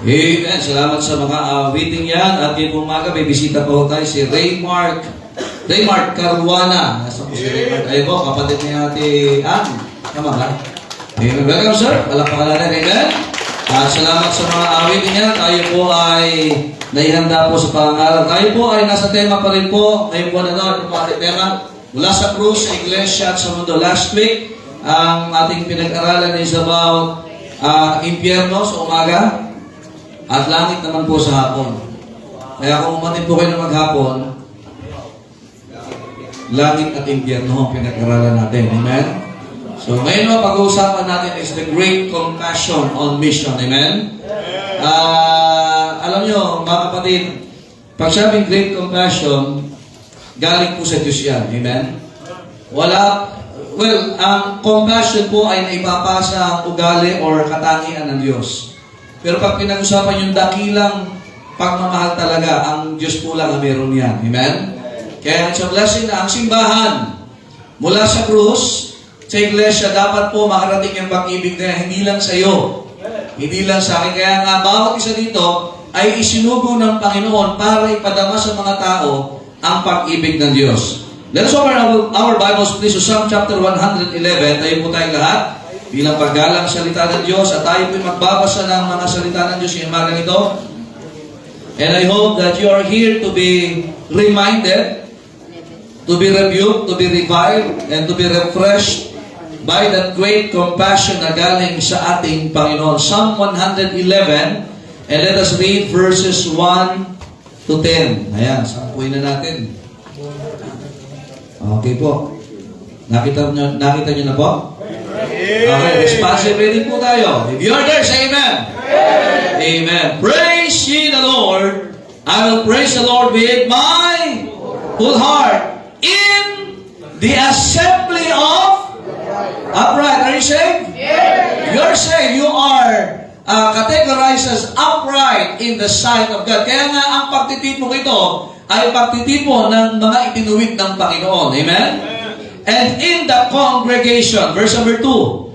Amen. Salamat sa mga awiting yan. At yung umaga, may bisita po tayo si Raymark Caruana. Nasa po si Raymark. Ayun po, kapatid ni Ate Ann. Tama ba? Amen. Welcome, sir. Palakpakan natin. Amen. At salamat sa mga awiting yan. Tayo po ay naihanda po sa pangaral. Tayo po ay nasa tema pa rin po. Ngayon po na ito, ating tema. Mula sa krus, sa iglesia at sa mundo. Last week, ang ating pinag-aralan is about impyerno sa umaga at langit naman po sa hapon. Kaya kung umatin po kayo na maghapon, langit at impyerno ang pinag-aralan natin. Amen? So ngayon po, pag-uusapan natin is the great compassion on mission. Amen? Alam nyo, mga kapatid, pag sabing great compassion, galing po sa Diyos yan. Amen? Ang compassion po ay naipapasa ang ugali or katangian ng Diyos. Pero pag pinag-usapan yung dakilang pagmamahal talaga, ang Diyos po lang ang meron yan. Amen? Kaya it's a blessing na ang simbahan mula sa krus, sa iglesia, dapat po makarating yung pag-ibig na hindi lang sa iyo, hindi lang sa akin. Kaya nga, bawat isa dito ay isinugo ng Panginoon para ipadama sa mga tao ang pag-ibig ng Diyos. Let us open our Bibles, please, to Psalm chapter 111. Tayo po tayong lahat bilang paggalang salita ng Diyos at tayo po magbabasa ng mga salita ng Diyos yung umagang ito. And I hope that you are here to be reminded, to be rebuked, to be revived, and to be refreshed by that great compassion na galing sa ating Panginoon. Psalm 111, and let us read verses 1 to 10. Ayan, sampuin na natin. Okay po. Nakita nyo na po? Okay, responsive reading po tayo. If you are there, say amen. Amen. Praise ye the Lord. I will praise the Lord with my whole heart in the assembly of upright. Are you saved? Yes. You are saved. You are categorized as upright in the sight of God. Kaya nga ang pagtitipon ito ay pagtitipon ng mga itinuwid ng Panginoon. Amen? And in the congregation, verse number 2.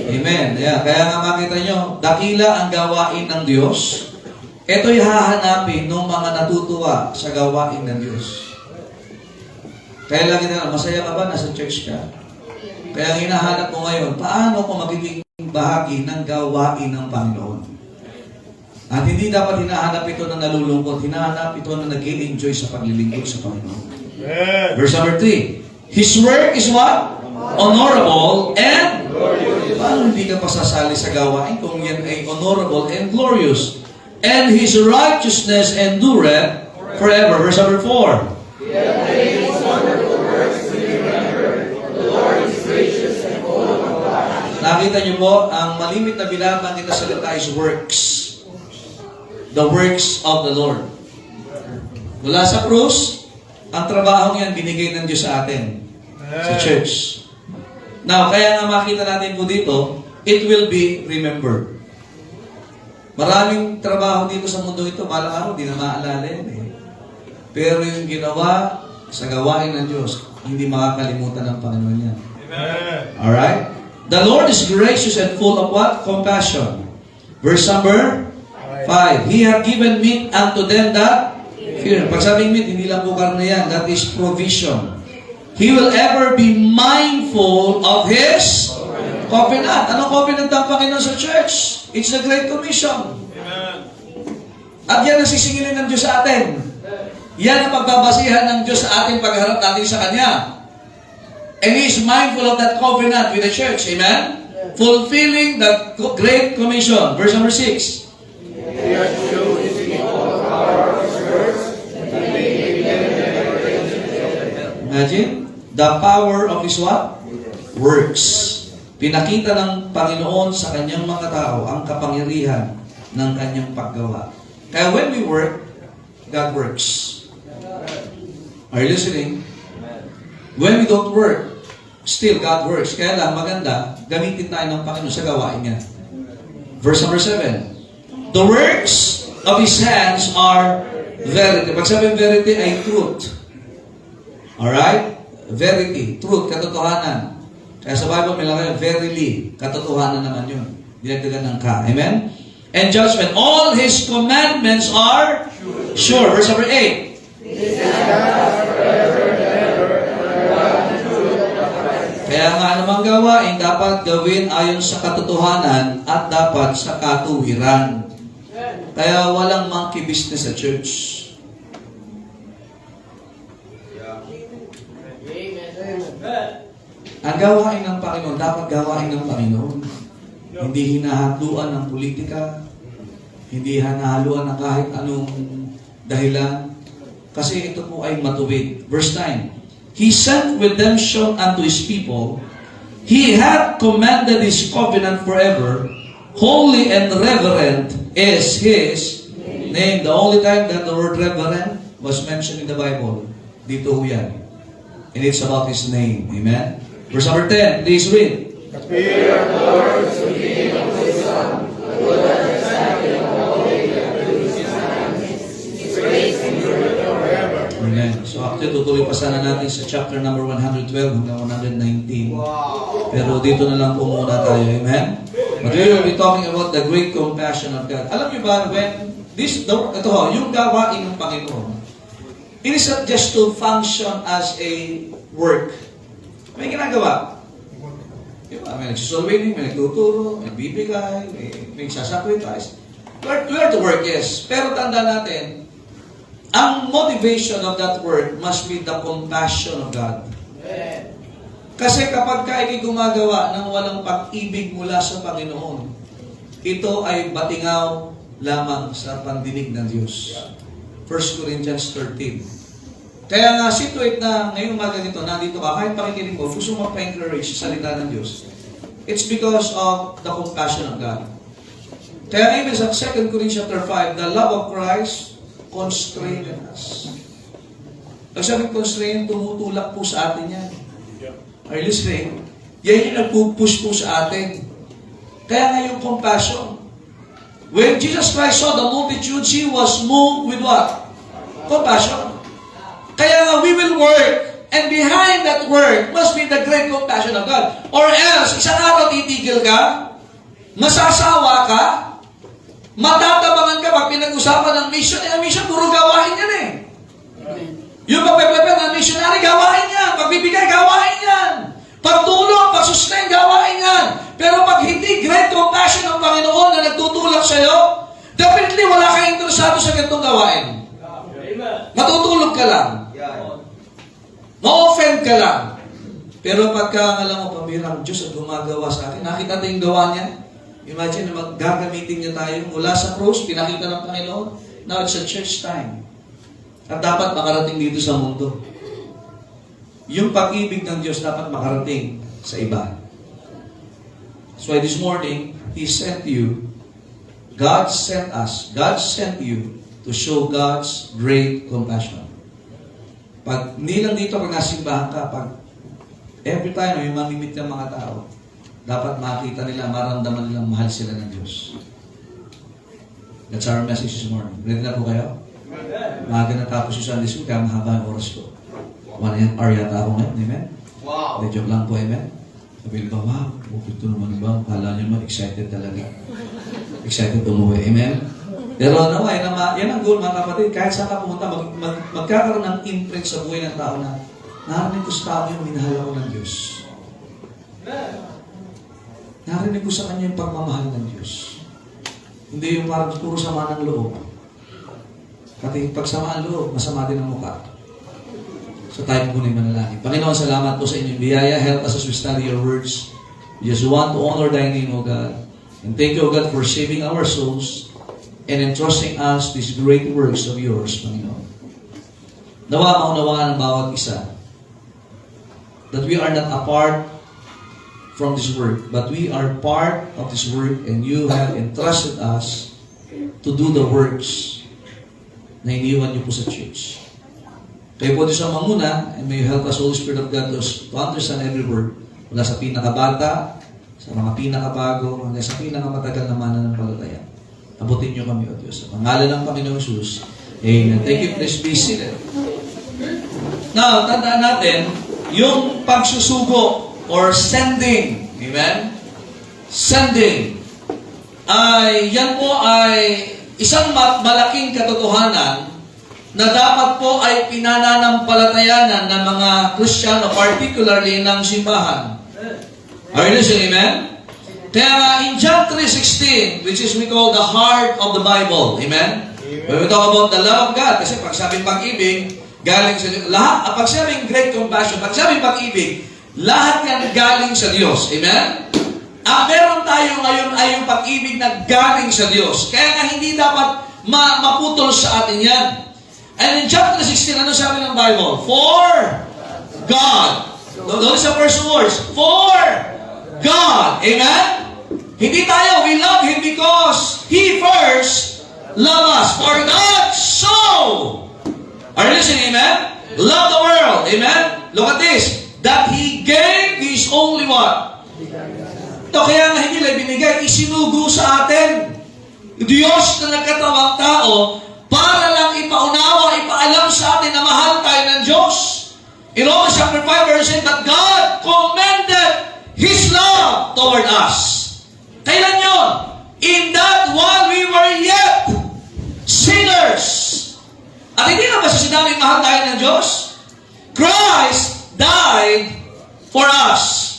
Amen. Yeah. Kaya nga makita nyo, dakila ang gawain ng Diyos. Ito'y hahanapin ng mga natutuwa sa gawain ng Diyos. Kaya lagi na, masaya ka ba? Nasa church ka? Kaya ang hinahanap mo ngayon, paano ko magiging bahagi ng gawain ng Panginoon? At hindi dapat hinahanap ito na nalulungkot, hinahanap ito na nag-enjoy sa paglilingkod sa Panginoon. Yeah. Verse number 3. His work is what? Honorable and glorious. Paano hindi ka pasasali sa gawain kung yan ay honorable and glorious? And His righteousness endureth forever. Verse number 4. Nakita niyo po, ang malimit na binabanggit na salita is works. The works of the Lord. Mula sa krus, ang trabahong yan binigay ng Diyos sa atin. Sa church. Now, kaya nga makita natin po dito, it will be remembered. Maraming trabaho dito sa mundo ito, balang araw, di na maalala yan eh. Pero yung ginawa sa gawain ng Diyos, hindi makakalimutan ng Panginoon yan. Alright? The Lord is gracious and full of what? Compassion. Verse number 5. He hath given meat unto them that fear. Pag sabing meat, hindi lang po karne yan. That is provision. He will ever be mindful of His covenant. Anong covenant ng Panginoon sa church? It's the Great Commission. At yan ang sisingilin ng Diyos sa atin. Yan ang pagbabasihan ng Diyos sa ating pagharap natin sa Kanya. And He is mindful of that covenant with the church. Amen? Fulfilling the Great Commission. Verse number 6. Imagine, the power of His what? Works. Pinakita ng Panginoon sa Kanyang mga tao ang kapangyarihan ng Kanyang paggawa. Kaya when we work, God works. Are you listening? When we don't work, still God works. Kaya lang maganda, gamitin tayo ng Panginoon sa gawain niya. Verse number 7. The works of His hands are verity. Pag sabihin verity ay truth. Alright? Verity, truth, katotohanan. Kaya sa Bible, may lang verily, katotohanan naman yun. Dinagdagan ng ka. Amen? And judgment. All His commandments are sure. Verse number 8. Kaya nga namang gawain, dapat gawin ayon sa katotohanan at dapat sa katuwiran. Kaya walang monkey business sa church. Ang gawain ng Panginoon, dapat gawain ng Panginoon. Hindi hinahaluan ng politika, hindi hinahaluan ng kahit anong dahilan. Kasi ito po ay matuwid. Verse 9, He sent redemption unto His people. He hath commanded His covenant forever. Holy and reverent is His name. The only time that the word reverent was mentioned in the Bible, dito ho yan. And it's about His name. Amen? Verse number 10, please read. The fear of the Lord is the beginning of wisdom. The good understanding of all they that do His commandments. His grace endureth forever. Amen. So actually, tutuloy pa sana natin sa chapter number 112 hanggang 119. Pero dito na lang po muna tayo. Amen? But we will be talking about the great compassion of God. Alam niyo ba, when ito ho, yung gawain ng Panginoon, it is not just to function as a work. May ginagawa. Diba? May nagsusulwining, may nagtuturo, may bibigay, may sasacrifice. We are to work, yes. Pero tanda natin, ang motivation of that work must be the compassion of God. Kasi kapag ka gumagawa ng walang pag-ibig mula sa Panginoon, ito ay batingaw lamang sa pandinig ng Diyos. 1 Corinthians 13. Kaya nga, situate na ngayong umaga nito, nandito ka, kahit pakikinig mo, gusto mo pa-encourage sa salita ng Diyos. It's because of the compassion of God. Kaya even sa 2 Corinthians 5, the love of Christ constrained us. Pag sabi constrained, tumutulak po sa atin yan. Are you listening? Yan yung nagpupush po sa atin. Kaya nga yung compassion. When Jesus Christ saw the multitudes, He was moved with what? Compassion. Kaya we will work, and behind that work must be the great compassion of God. Or else, isang araw titigil ka, masasawa ka, matatabangan ka pag pinag-usapan ng mission. Ang mission, puro gawain yan eh. Yung pagpe-prepare ng missionary, gawain yan. Pagbibigay, gawain yan. Pagtulong, pagsustain, gawain yan. Pero pag hindi great compassion ng Panginoon na nagtutulak sa'yo, definitely wala kang interesado sa ganitong gawain. Matutulog ka lang. Ma-offend ka lang. Pero pagka alam mo, pambirang Diyos at gumagawa sa akin, nakita natin yung gawa niya. Imagine na gagamitin niya tayo mula sa cross, pinakita ng Panginoon. Now it's a church time. At dapat makarating dito sa mundo. Yung pag-ibig ng Diyos dapat makarating sa iba. That's why this morning, He sent you, God sent us, God sent you to show God's great compassion. Pag hindi lang dito, pag nasimbahan ka, pag every time may mamimit ng mga tao, dapat makita nila, maramdaman nilang mahal sila ng Diyos. That's our message this morning. Ready na po kayo? Maaga na tapos yung Sunday school, kaya mahaba ang oras ko. 1 hour yata ako ngayon, amen? Wow! Hindi, joke lang po, amen? Sabi ba, wow, ito naman ba? Kala nyo naman, excited talaga. Excited umuwi, amen? Pero naman, yan ang goal mga kapatid. Kahit saan ka pumunta, magkakaroon ng imprint sa buhay ng tao na narinig ko sa tao yung minahal ako ng Diyos. Narinig ko sa kanya yung pagmamahal ng Diyos. Hindi yung parang puro sama ng loob. Kasi pag sama ang loob, masama din ang mukha. So tayo po na yung manalangin. Panginoon, salamat po sa inyong biyaya. Help us as we study your words. We just want to honor thy name, O God. And thank you, O God, for saving our souls and entrusting us these great works of yours, Panginoon. Nawa maunawaan ng bawat isa that we are not apart from this work, but we are part of this work and you have entrusted us to do the works na iniwan niyo po sa church. Kayo po Diyos ang manguna, and may you help us, Holy Spirit of God, to understand every word, mula sa pinakabata, sa mga pinakabago, hanggang sa pinakamatagal na mananampalataya. Abutin niyo kami, O Diyos. Sa pangalan ng Panginoong Jesus. Amen. Thank you. Please be seated. Now, tandaan natin, yung pagsusugo or sending. Amen? Sending. Yan po ay isang malaking katotohanan na dapat po ay pinananampalatayanan ng mga Kristiyano, particularly ng simbahan. Are you listening? Amen? Kaya nga, in John 3:16, which is we call the heart of the Bible. Amen? When we talk about the love of God, kasi pag sabing pag-ibig, galing sa Diyos. Lahat, pag sabing great compassion, pag sabing pag-ibig, lahat yan galing sa Diyos. Amen? Meron tayo ngayon ay yung pag-ibig na galing sa Diyos. Kaya nga hindi dapat maputol sa atin yan. And in John 3:16, ano sabi ng Bible? For God. Doon sa first words. For God. Amen? Hindi tayo, we love Him because He first loved us. For God so. Are you listening? Amen? Love the world. Amen? Look at this. That He gave His only what? Ito kaya nga hindi lang binigay, isinugo sa atin. Diyos na nagkatawang tao para lang ipaunawa, ipaalam sa atin na mahal tayo ng Diyos. In Romans chapter 5 verse 8, but God commended His love toward us. Kailan yun? In that while we were yet sinners. At hindi na ba sa sinabing mahal tayo ng Diyos? Christ died for us.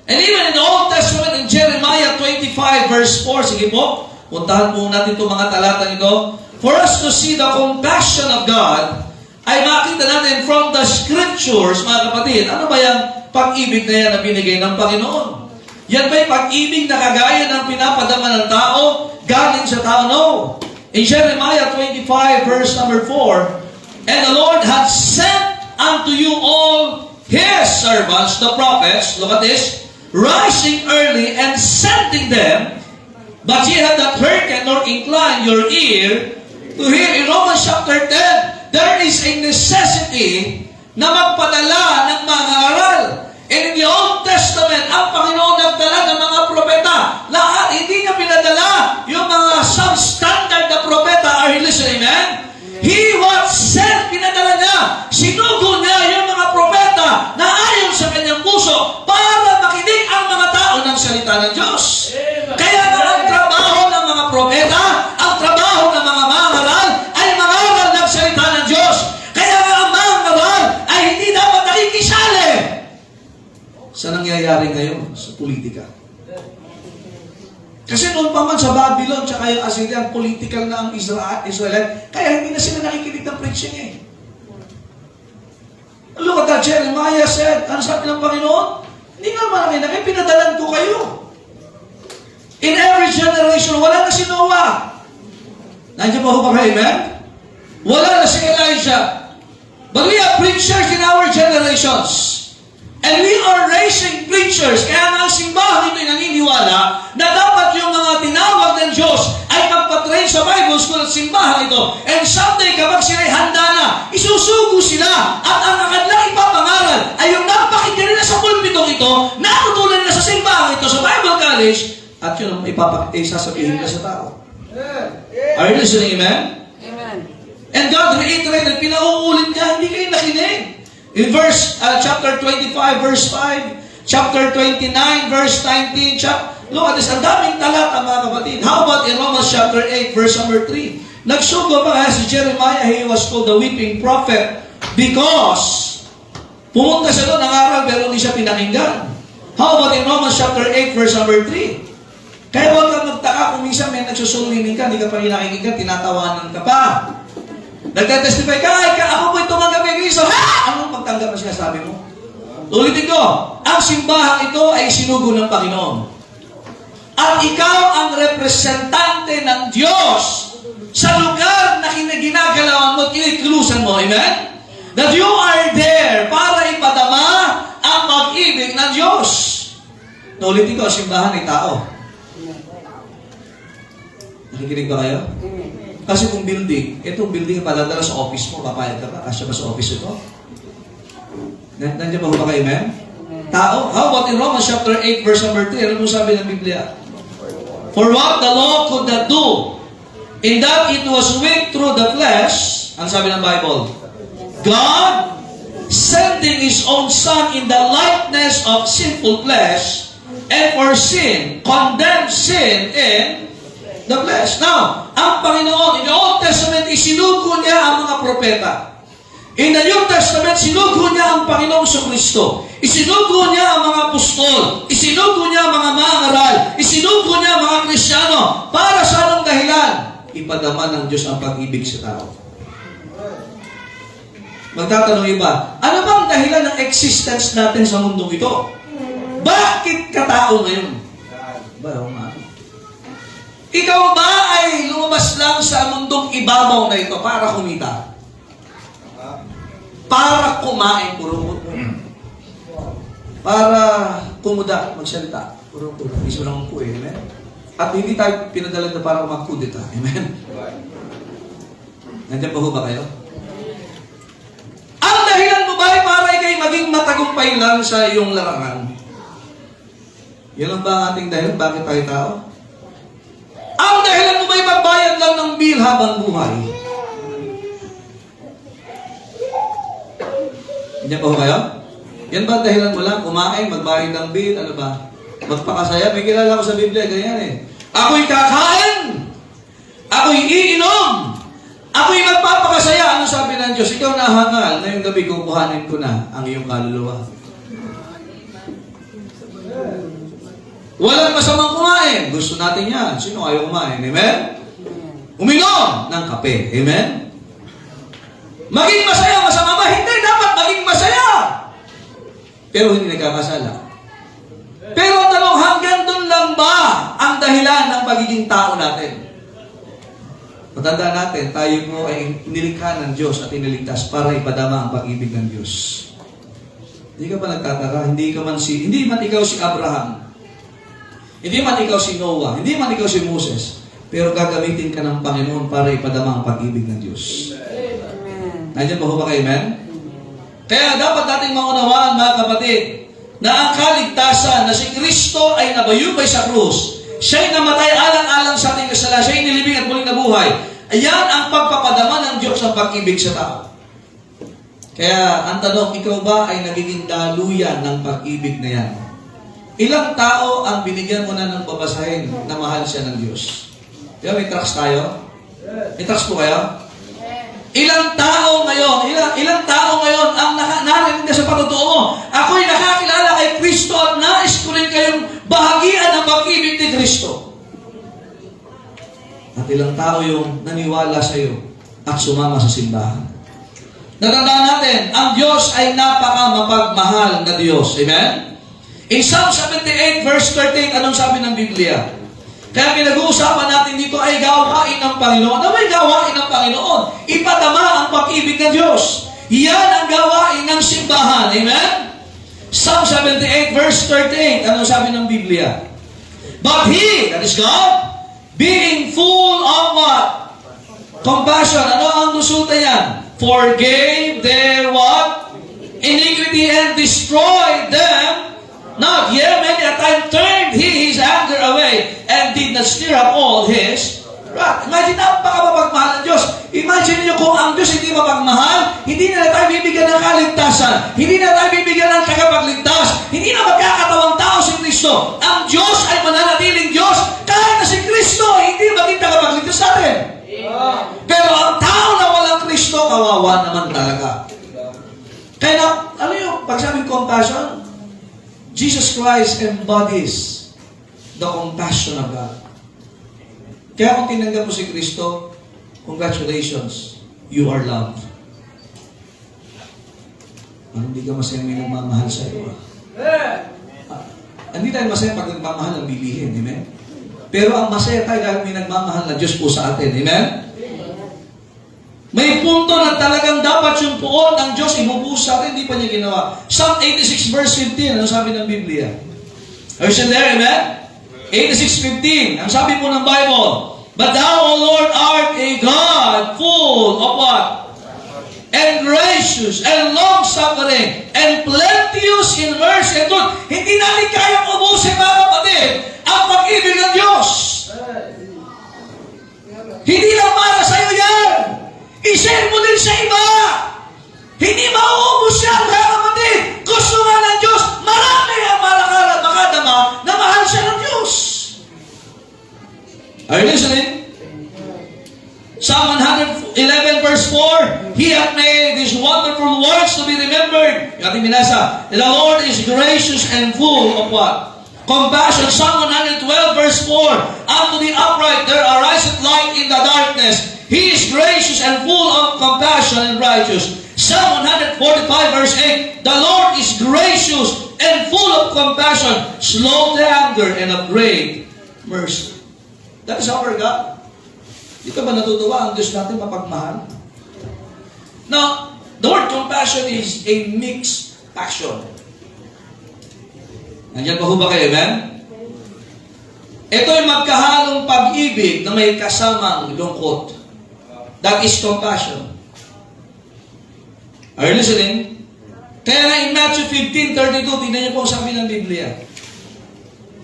And even in the Old Testament, in Jeremiah 25 verse 4, sige po, puntahan po natin itong mga talata nito. For us to see the compassion of God, ay makita natin from the Scriptures, mga kapatid, ano ba yung pag-ibig na yan na binigay ng Panginoon? Yan ba yung pag-ibig na kagaya ng pinapadama ng tao, galing sa tao? No. In Jeremiah 25 verse number 4, and the Lord had sent unto you all His servants, the prophets, look at this, rising early and sending them, but ye have not hearkened nor inclined your ear to hear. In Romans chapter 10, there is a necessity na magpadala ng mga aral. And in the Old Testament, ang Panginoon nagdala ng mga propeta. Lahat, hindi niya pinadala yung mga substandard na propeta. Are you listening, man? He was sent, pinadala niya. Sinugo niya yung mga propeta na ayon sa kanyang puso para makinig ang mga tao ng salita ng Diyos. Kaya ang trabaho ng mga propeta, ang trabaho ng mga mangaral ay mangaral ng salita ng Diyos. Kaya ang mangaral ay hindi dapat nakikisali sa nangyayari ngayon sa politika. Kasi noon pa man sa Babylon tsaka yung Assyrian, political na ang Israel, kaya hindi na sila nakikinig ng preaching eh. Look at that, Jeremiah said, ano sabi ng Panginoon? Hindi nga naman namin, pinadalan ko kayo. In every generation, wala na si Noah. Nandiyan ba ho ba kayo, amen? Wala na si Elijah. But we have preachers in our generations. And we are raising preachers. Kaya nga ang simbahan ito'y naniniwala na dapat yung mga tinawag ng Diyos ay magpatrain sa Bible School at simbahan ito. And someday kapag sila'y handa na, isusugo sila at ang kanilang ipapangaral ay yung napakinggan nila sa pulpitong ito, natutunan nila sa simbahan ito, sa Bible College, at yun ang isasabihin nila sa tao. Are you listening, amen? Amen. And God reiterated, pinauulit niya, hindi kayo nakinig. In chapter 25, verse 5, chapter 29, verse 19, look at this, ang daming talata, mga kapatid. How about in Romans chapter 8, verse number 3? Nagsugo pa kaya si Jeremiah, he was called the weeping prophet because pumunta siya doon, nangaral, pero hindi siya pinakinggan. How about in Romans chapter 8, verse number 3? Kaya huwag kang magtaka kung minsan may nagsusulimin ka, hindi ka pa pinakinggan, tinatawanan ka pa. Nagtatestify ka, ako po'y tumanggap kay Kristo. Ha? Anong pagtanggap na sinasabi mo? Ulitin ko, ang simbahang ito ay sinugo ng Panginoon. At ikaw ang representante ng Diyos sa lugar na ginagalawan mo, kiniklusan mo. Amen? That you are there para ipadama ang pag-ibig ng Diyos. Ulitin ko, ang simbahan ay tao. Nakikinig ba kayo? Kasi kung building, itong building padadala sa office mo, papayag ka ba? Kasya ba sa office ito? Nandiyan ba ba kayo, amen? Tao? How about in Romans chapter 8, verse number 3? Ano po sabi ng Biblia? For what the law could not do, in that it was weak through the flesh, ang sabi ng Bible, God sending His own Son in the likeness of sinful flesh, and for sin, condemned sin in the flesh. Now, ang Panginoon, in the Old Testament, isinugo niya ang mga propeta. In the New Testament, sinugo niya ang Panginoong Kristo. Isinugo niya ang mga apostol. Isinugo niya ang mga mangaral. Isinugo niya ang mga Kristiyano. Para sa anong dahilan? Ipadama ng Diyos ang pag-ibig sa tao. Magtatanong iba, ano bang dahilan ng existence natin sa mundong ito? Bakit katao ngayon? Ikaw ba ay lumabas lang sa mundong ibabaw na ito para kumita? Para kumain, puro para kumuda, magsalita, puro iso lang po eh, amen? At hindi tayo pinadala na para magkudita, amen? Nandiyan pa ho ba kayo? Ang dahilan mo ba ay para ikay maging matagumpay lang sa iyong larangan? Yan ang ba ang ating dahilan? Bakit tayo tao? Ang dahilan mo ba ay magbayad lang ng bill habang buhay? Hindi pa ho kayo? Yan ba dahilan mo lang? Kumain, magbayad ng bill, ano ba? Magpakasaya. May kilala ko sa Biblia, ganyan eh. Ako'y kakain! Ako'y iinom! Ako'y magpapakasaya! Ano sabi ng Diyos? Ikaw nahangal, na yung gabi kukuhanin ko na ang iyong kaluluwa. Walang masamang kumain. Gusto natin yan. Sino ayaw kumain? Amen? Uminom ng kape. Amen? Maging masaya, masama ba? Hindi, dapat maging masaya. Pero hindi nagkakasala. Pero ang tanong, hanggang doon lang ba ang dahilan ng pagiging tao natin? Matandaan natin, tayo po ay nilikha ng Diyos at iniligtas para ipadama ang pag-ibig ng Diyos. Hindi ka ba nagtataka? Hindi man ikaw si Abraham. Hindi man ikaw si Noah. Hindi man ikaw si Moses. Pero gagamitin ka ng Panginoon para ipadama ang pag-ibig ng Diyos. Nandiyan ba ho ba kayo, amen? Kaya dapat natin maunawaan, mga kapatid, na ang kaligtasan na si Kristo ay nabayubay sa krus. Siya'y namatay alang-alang sa ating kasalanan. Siya'y nilibing at muling nabuhay. Ayan ang pagpapadama ng Diyos ng pag-ibig sa tao. Kaya ang tanong, ikaw ba ay nagiging daluyan ng pag-ibig na yan? Ilang tao ang binigyan mo na ng babasahin na mahal siya ng Diyos? Diba, may tracks tayo? May tracks po kayo? Ilang tao ngayon ang narinig na sa pagtotoo mo? Ako'y nakakilala kay Kristo at nais ko rin kayong bahagian ng pag-ibig ni Kristo. At ilang tao yung naniwala sa iyo at sumama sa simbahan. Natandaan natin, ang Diyos ay napaka-mapagmahal na Diyos. Amen? In Psalm 78 verse 13, anong sabi ng Biblia? Kaya pinag-uusapan natin dito ay gawain ng Panginoon. Ano may gawain ng Panginoon? Ipadama ang pag-ibig ng Diyos. Yan ang gawain ng simbahan. Amen? Psalm 78 verse 13. Ano sabi ng Biblia? But He, that is God, being full of what? Compassion. Ano ang resulta yan? Forgave their what? Iniquity and destroyed them. Not yet many a time turned He His anger away and did not stir up all His wrath. Imagine, napaka-mapagmahal ng Diyos. Imagine niyo kung ang Diyos hindi mapagmahal, hindi na tayo bibigyan ng kaligtasan, hindi na tayo bibigyan ng tagapagligtas, hindi na magkakatawang tao si Kristo. Ang Diyos ay mananatiling Diyos kahit na si Kristo hindi maging tagapagligtas natin. Pero ang tao na walang Kristo, kawawa naman talaga. Kaya ano yung pagsabing compassion? Jesus Christ embodies the compassion of God. Kaya kung tinanggap mo si Kristo, congratulations, you are loved. Hindi ka masaya may nagmamahal sa iyo. Hindi tayo masaya pag nagmamahal ang bilihin, amen? Pero ang masaya tayo dahil may nagmamahal na Diyos po sa atin, amen? May punto na talagang dapat yung puot ng Diyos ibubuhos sa atin, hindi pa niya ginawa. Psalm 86 verse 15, ano sabi ng Biblia? Are you still there, amen? 86:15, ang sabi po ng Bible, But thou, O Lord, art a God full of what? And gracious, and long-suffering, and plenteous in mercy and truth. Hindi natin kayang ubusin, mga kapatid, ang pag-ibig ng Diyos. Hindi lang para sa iyo yan. I-share mo din sa iba. Hindi mauubos yan Are you listening? Psalm 111 verse 4, He hath made His wonderful works to be remembered. Yung ating binasa, the Lord is gracious and full of what? Compassion. Psalm 112 verse 4, unto the upright there ariseth light in the darkness. He is gracious and full of compassion and righteous. Psalm 145 verse 8, the Lord is gracious and full of compassion, slow to anger, and of great mercy. That is our God. Di ka ba natutuwa ang Diyos natin mapagmahal? Now, the word compassion is a mixed passion. Nandiyan pa ho ba kayo, amen? Ito ay magkahalong pag-ibig na may kasamang lungkot. That is compassion. Are you listening? Kaya na in Matthew 15:32, tingnan niyo po ang sabi ng Biblia.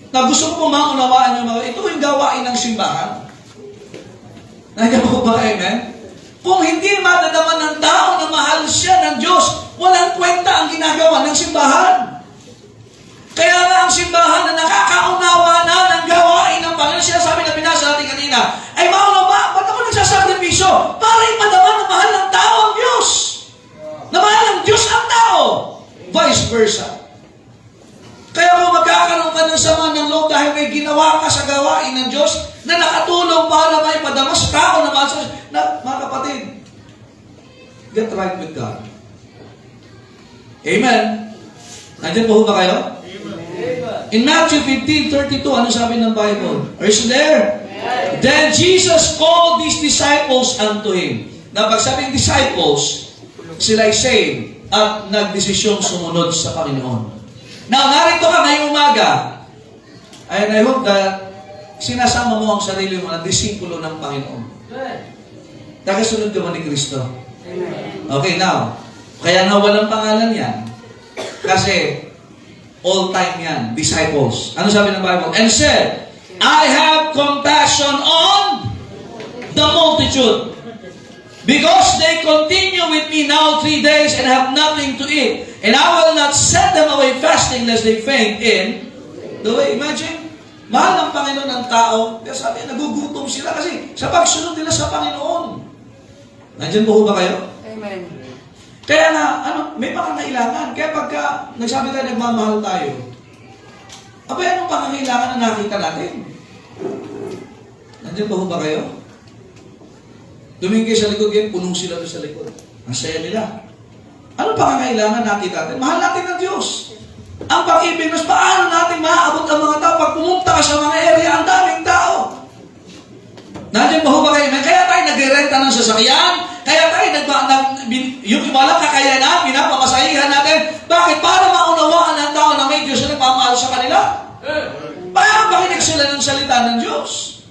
Na gusto ko maunawaan yung mga, ito yung gawain ng simbahan. Nandiyan po ba kayo, amen? Kung hindi madadaman ng tao na mahal siya ng Diyos, walang kwenta ang ginagawa ng simbahan. Kaya nga ang simbahan na nakakaunawa na ng gawain ng Panginoon, sinasabi na binasa natin kanina, ay mauna ba? Ba't ako nagsasakripisyo? Para ipadaman na mahal ng tao ang Diyos. Na mahal ng Diyos ang tao. Vice versa. Kaya kung magkakaroon ka ng sama ng loob dahil may ginawa ka sa gawain ng Diyos na nakatulong para may padama sa tao na mahal sa Diyos, na, mga kapatid, get right with God. Amen. Nandiyan po ba kayo? In Matthew 15:32, ano sabi ng Bible? Are you there? Yes. Then Jesus called these disciples unto Him. Na pag sabing disciples, sila ay saved at nagdesisyong sumunod sa Panginoon. Now, narito ka ngayong umaga, and I hope that sinasama mo ang sarili mo na disipulo ng Panginoon. Tagasunod ka mo ni Kristo. Okay, now, kaya nga walang pangalan yan. Kasi, all time yan, disciples. Ano sabi ng Bible? And said, I have compassion on the multitude, because they continue with me now 3 days and have nothing to eat. And I will not send them away fasting lest they faint in the way. Imagine, mahal ng Panginoon ng tao. Kaya sabi, nagugutom sila kasi sa pagsunod nila sa Panginoon. Nandiyan po ba kayo? Amen. Kaya na, may pangangailangan. Kaya pagka nagsabi tayo, nagmamahal tayo, abay, anong pangangailangan na nakita natin? Nandiyan po ba kayo? Tumingin kayo sa likod, kayo, punong sila doon sa likod. Ang saya nila. Ano pangangailangan nakita natin? Mahal natin ng Diyos. Ang pag-ibig, mas paano natin maaabot ang mga tao? Pag pumunta ka sa mga area, ang daming tao. Nandiyan ba kayo? Kaya tayo nagre-renta ng sasakyan, kaya tayo yung walang kakayanan, pinapamasahihan natin. Bakit? Para maunawaan ng tao na may Diyos na nagmamahal sa kanila. Para makinig sila ng salita ng Diyos.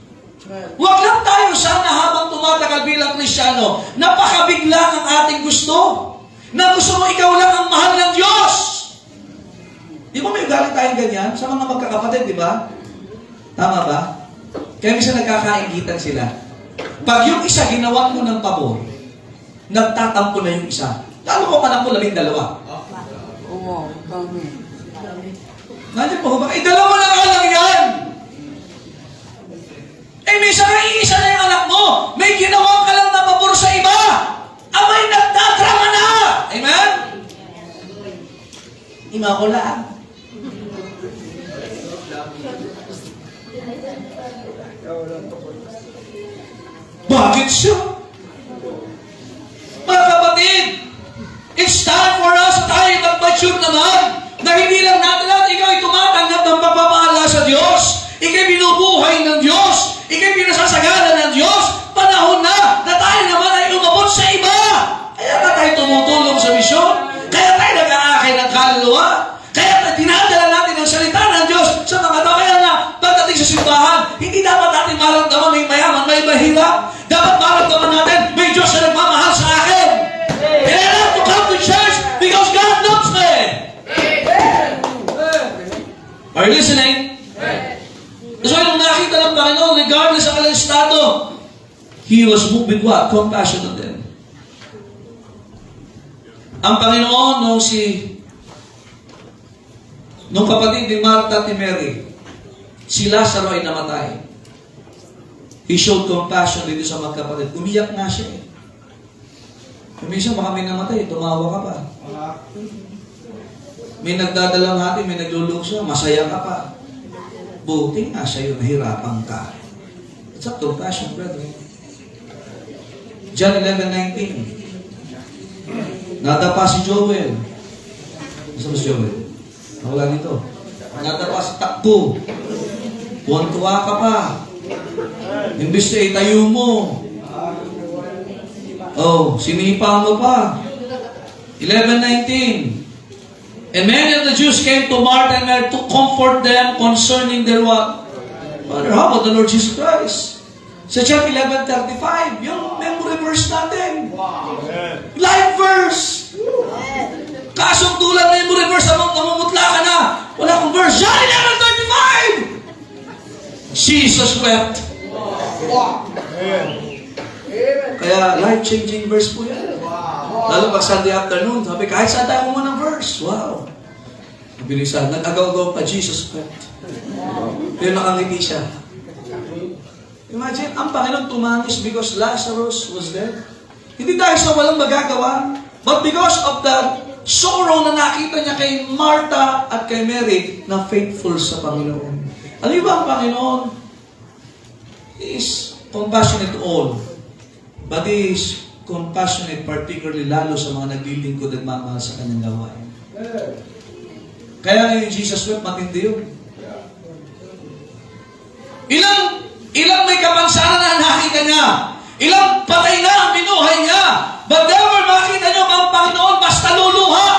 Huwag lang tayo sana habang tumatagal bilang Kristiyano, napakabigla ang ating gusto. Na gusto mo ikaw lang ang mahal ng Diyos. Di ba may galing tayong ganyan? Sa mga magkakapatid, di ba? Tama ba? Kaya minsan nagkakaingitan sila. Pag yung isa ginawa mo ng pabor, nagtatampo na yung isa. Lalo ko anak mo 12. Oo, dami. Nandiyan po ba? Dalawa na nga lang yan. Minsan na iisa na yung anak mo. May ginawa ka lang na pabor sa iba. Abay, nagtatrama na! Amen? Ima ko lang. Bakit siya? Mga kapatid, it's time for us tayo mag-mature naman na hindi lang natin at ikaw ay tumatanggap ng pagpapahal sa Diyos. Ika'y binubuhay ng Diyos. Ika'y pinasasagana ng Diyos. Panahon na tayo naman ay umabot sa iba. Kaya na tayo tumutulong sa misyon. Kaya tayo nag-aakay ng kaluluwa. Kaya dinadala natin ang salita ng Diyos sa mga tao. Kaya na pagdating sa simbahan, hindi dapat natin maramdaman may mayaman, may mahirap. Dapat maramdaman natin may Diyos na nagmamahal sa akin. And I have to come to church because God loves me. Are you listening? So yung nakita ng Panginoon, regardless sa kanilang estado, He was moved with what? Compassion on them. Ang Panginoon, nung kapatid ni Martha at ni Mary, si Lazaro ay namatay. He showed compassion dito sa magkapatid. Umiyak nga siya eh. Minsan baka may namatay, tumawa ka pa. May nagdadalang hati, may nagluluksa, masaya ka pa. Buti nga sa'yo, nahirapan ka. It's a compassion, brethren. John 11:19. Nadapa si Joel. Gusto mo si Joel? Nawala nito. Nadapa si Takbo. Tuwan-tuwa ka pa. Imbis na itayo mo. Oh, sinipa mo pa. 11:19. And many of the Jews came to Martha and Mary to comfort them concerning their what? Father, how about the Lord Jesus Christ? Sa John 11:35, yung memory verse natin. Live verse. Kasundulan na memory verse, namumutla ka na. Wala akong verse. John 11:35. Jesus wept. Kaya life-changing verse po yan. Lalo pag Sunday afternoon, sabi, kahit saan tayo kumuha ng verse. Wow. Bilisan, nag-agaw-agaw pa, Jesus wept. Pero nakangiti siya. Imagine, ang Panginoon tumangis because Lazarus was dead. Hindi dahil sa walang magagawa, but because of the sorrow na nakita niya kay Martha at kay Mary na faithful sa Panginoon. Alam ba ang Panginoon? He is compassionate to all. But He is compassionate particularly lalo sa mga naglilingkod at mamahal sa kanyang gawain. Kaya ngayon Jesus wept, matindi yun. Ilang may kapansanan na nakita niya. Ilang patay na ang binuhay niya. But never makita niyo ang Panginoon basta luluha.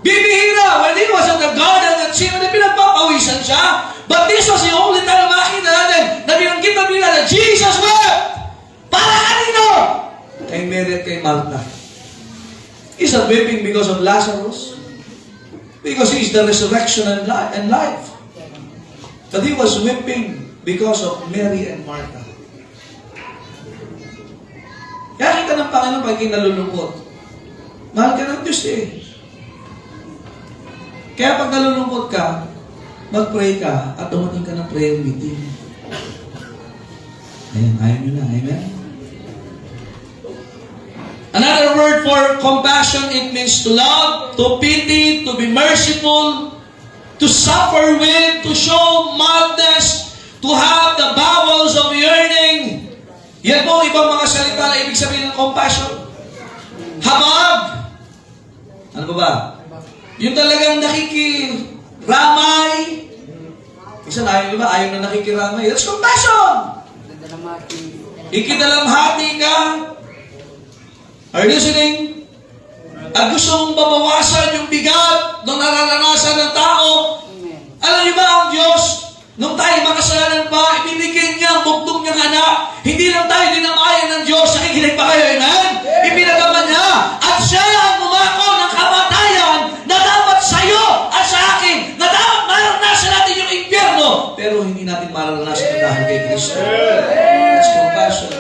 Bibihira. When He was in the garden at Gethsemane, pinagpapawisan siya. But this was the only time na makita natin na binanggit na nila na Jesus wept. Para kanino? Kay Mary at kay Martha. He's not weeping because of Lazarus. Because He is the resurrection and life. But He was weeping because of Mary and Martha. Kaya kita ng Panginoon pag kinalulungkot. Mahal ka ng Diyos eh. Kaya pag nalulungkot ka, mag-pray ka at dumating ka ng prayer meeting. Ayan, ayaw nyo na. Amen? Another word for compassion, it means to love, to pity, to be merciful, to suffer with, to show mildness, to have the bowels of yearning. Yan po ibang mga salita na ibig sabihin ng compassion. Habag. Ano ba? Yung talagang nakikiramay. Isa na, ayaw ba? Ayaw na nakikiramay. That's compassion. Ikidalamhati ka. Are you listening? At gusto mong babawasan yung bigat ng nararanasan ng tao. Alam niyo ba ang Diyos? Nung tayo makasalanan pa, ibinigay niya ang bugtong niyang anak. Hindi lang tayo dinamayan ng Diyos. Nakikinig pa kayo, amen? Ipinagaman niya. At siya ang umako ng kamatayan na dapat sa'yo at sa akin, na dapat maranasan natin yung impyerno. Pero hindi natin maranasan dahil kay Kristo. That's compassion.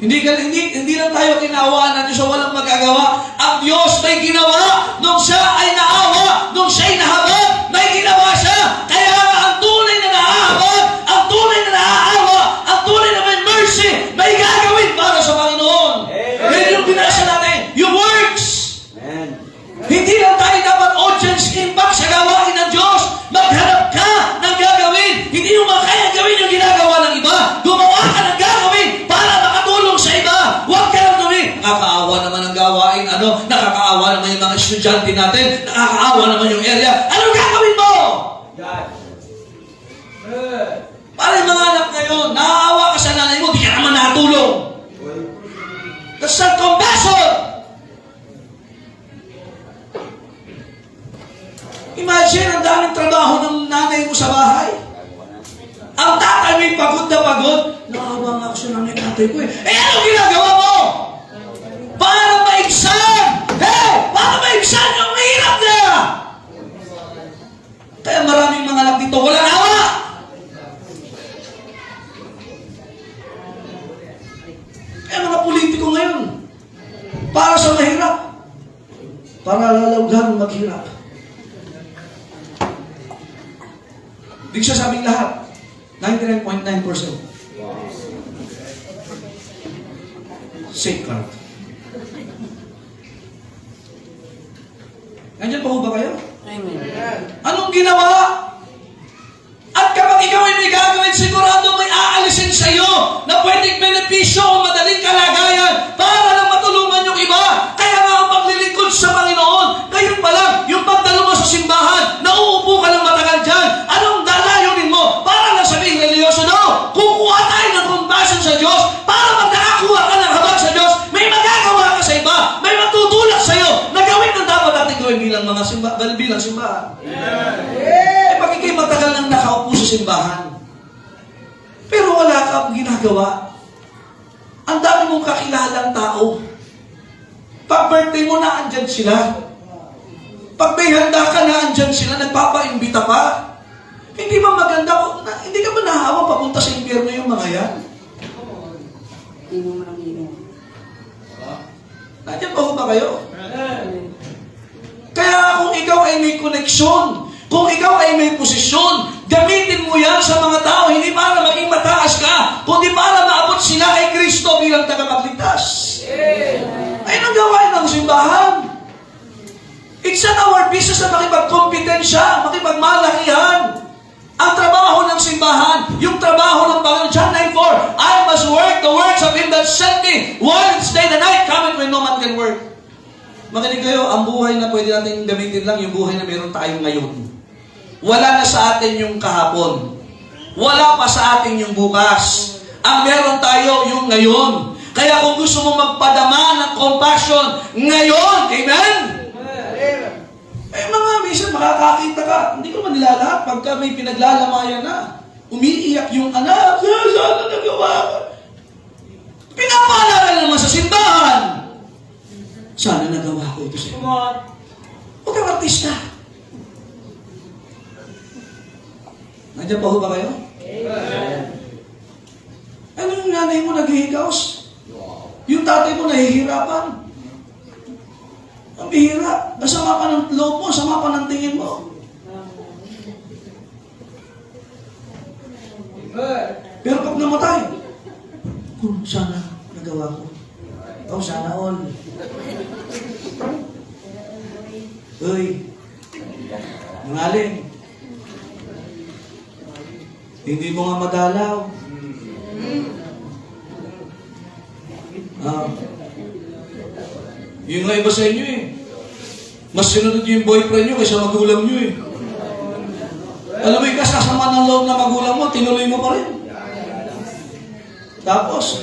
Hindi lang tayo kinawaan ng Diyos o walang magagawa. Ang Diyos may ginawa nung siya ay naawa, nung siya ay nahabag, may ginawa siya. Kaya ang tunay na naahabag, ang tunay na naaawa, ang tunay na may mercy, may gagawin para sa Panginoon. Yan yung binasa natin, yung works. Hindi lang tayo dapat audience impact sa gawain ng Diyos. Maghanap ka ng gagawin. Hindi mo makaya gawin yung ginagawa ng iba. Gumawa ka ng gagawin para makatulong sa iba. Huwag ka lang gawin. Nakakaawa naman ang gawain. Nakakaawa naman yung mga estudyante natin. Nakakaawa naman yung area. Anong gagawin mo? Para yung mga anak ngayon, naaawa ka sa nanay mo, di ka naman natulong. That's not compassion. Imagine, ang daming trabaho ng nanay mo sa bahay. Ang tatay may pagod na pagod. Naawa nga ako sa nanay tatay ko eh. Ano ginagawa mo? Para maigsan! Para maigsan yung hirap niya! Kaya maraming mga anak dito, walang awa! Kaya mga politiko ngayon, para sa mahirap, para lalawgan maghirap. Hindi siya sabing lahat. 99.9%. Safeguard. Nandiyan pa ho ba kayo? Anong ginawa? At kapag ikaw ay may gagawin, sigurado may aalisin sa iyo na pwedeng benepisyo o madaling kalagayan para lang matulungan yung iba. Kaya nga ang paglilingkod sa Panginoon, ngayon pa lang, yung pagdalo mo sa simbahan, nauupo ka ng matagal dyan. Anong dalayunin mo? Para lang sabihin religyoso, no? Kukuha tayo ng compassion sa Diyos para magkakakuha ka ng habag sa Diyos. May magagawa ka sa iba. May matutulak sa iyo na gawin ang dapat natin gawin bilang mga bilang simbahan. Pagiging matagal nang nakaupo sa simbahan. Pero wala kang ginagawa. Ang dami mong kakilalang tao. Pag birthday mo na, andyan sila. Pag may handa ka na, andyan sila, nagpapaimbita pa. Hindi ba maganda? Hindi ka ba nahawa papunta sa impyerno yung mga yan? Nandiyan pa ba kayo? Kaya kung ikaw ay may koneksyon, kung ikaw ay may posisyon, gamitin mo yan sa mga tao, hindi para maging mataas ka, kundi para maabot sila kay Kristo bilang tagapagligtas. Ayun ang gawain ng simbahan. It's not our business na makipagkompetensya, makipagmalakihan. Ang trabaho ng simbahan, yung trabaho ng Panginoon, John 9:4, I must work the works of Him that sent me, while it's day and night, coming when no man can work. Makinig kayo, ang buhay na pwede natin gamitin lang, yung buhay na meron tayo ngayon. Wala na sa atin yung kahapon. Wala pa sa atin yung bukas. Ang meron tayo yung ngayon. Kaya kung gusto mo magpadama ng compassion, ngayon, amen? Eh mga minsan makakakita ka, hindi ko man nilalahat pagka may pinaglalamayan na. Umiiyak yung anak, sana nagawa ka. Pinapaalala naman sa simbahan. Sana nagawa ko ito sa iyo. Huwag kang artista. Nandiyan pa ho ba kayo? Amen. Ano yung nanay mo naghihikaos? Yung tatay mo nahihirapan? Ang bihira. Masama pa ng loob mo, sama pa ng tingin mo. Pero pag namatay, kung sana nagawa ko. Oh, sana all. Uy, nangaling. Hindi mo nga madalaw. Yung nga iba sa inyo eh. Mas sinunod yung boyfriend nyo kaysa magulang nyo eh. Alam mo yung kasasama ng loob na magulang mo, tinuloy mo pa rin. Tapos,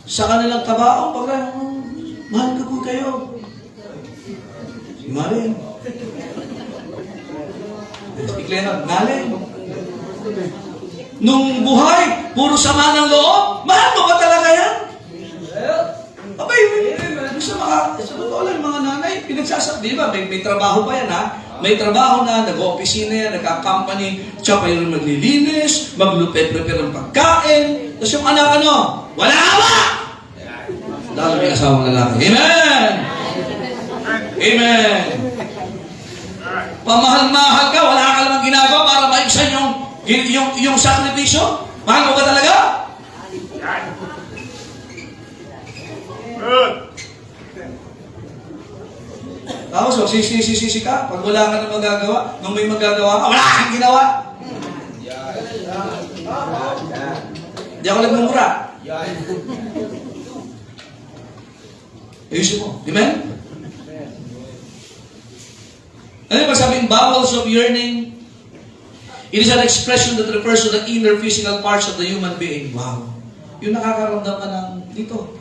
sa kanilang tabaong, pagka, mahal ka po kayo. Si Maring. Iklena, Maring. Nung buhay, puro sama ng loob, mahal mo ba talaga yan? Abay, sa totoo lang, mga nanay, di ba, may trabaho pa yan, ha? May trabaho na, nag-opisina yan, nagka-company, siya pa yung maglilinis, maglupe-prepare ng pagkain, tapos yung anak, wala ba? Lalo may asawang lalaki. Amen! Amen! Pamahal-mahal ka, wala ka namang ginagawa para maibsan yung sakripisyo? Mahal mo ka talaga? Good. Tapos, sisi ka, pag wala ka na magagawa, nung may magagawa ka, wala kang ginawa. Hindi ako nagmumura. Ayusin mo. Amen? Ano yung sabihin? Bowels of yearning. It is an expression that refers to the inner physical parts of the human being. Wow. Yung nakakaramdam ka ng dito.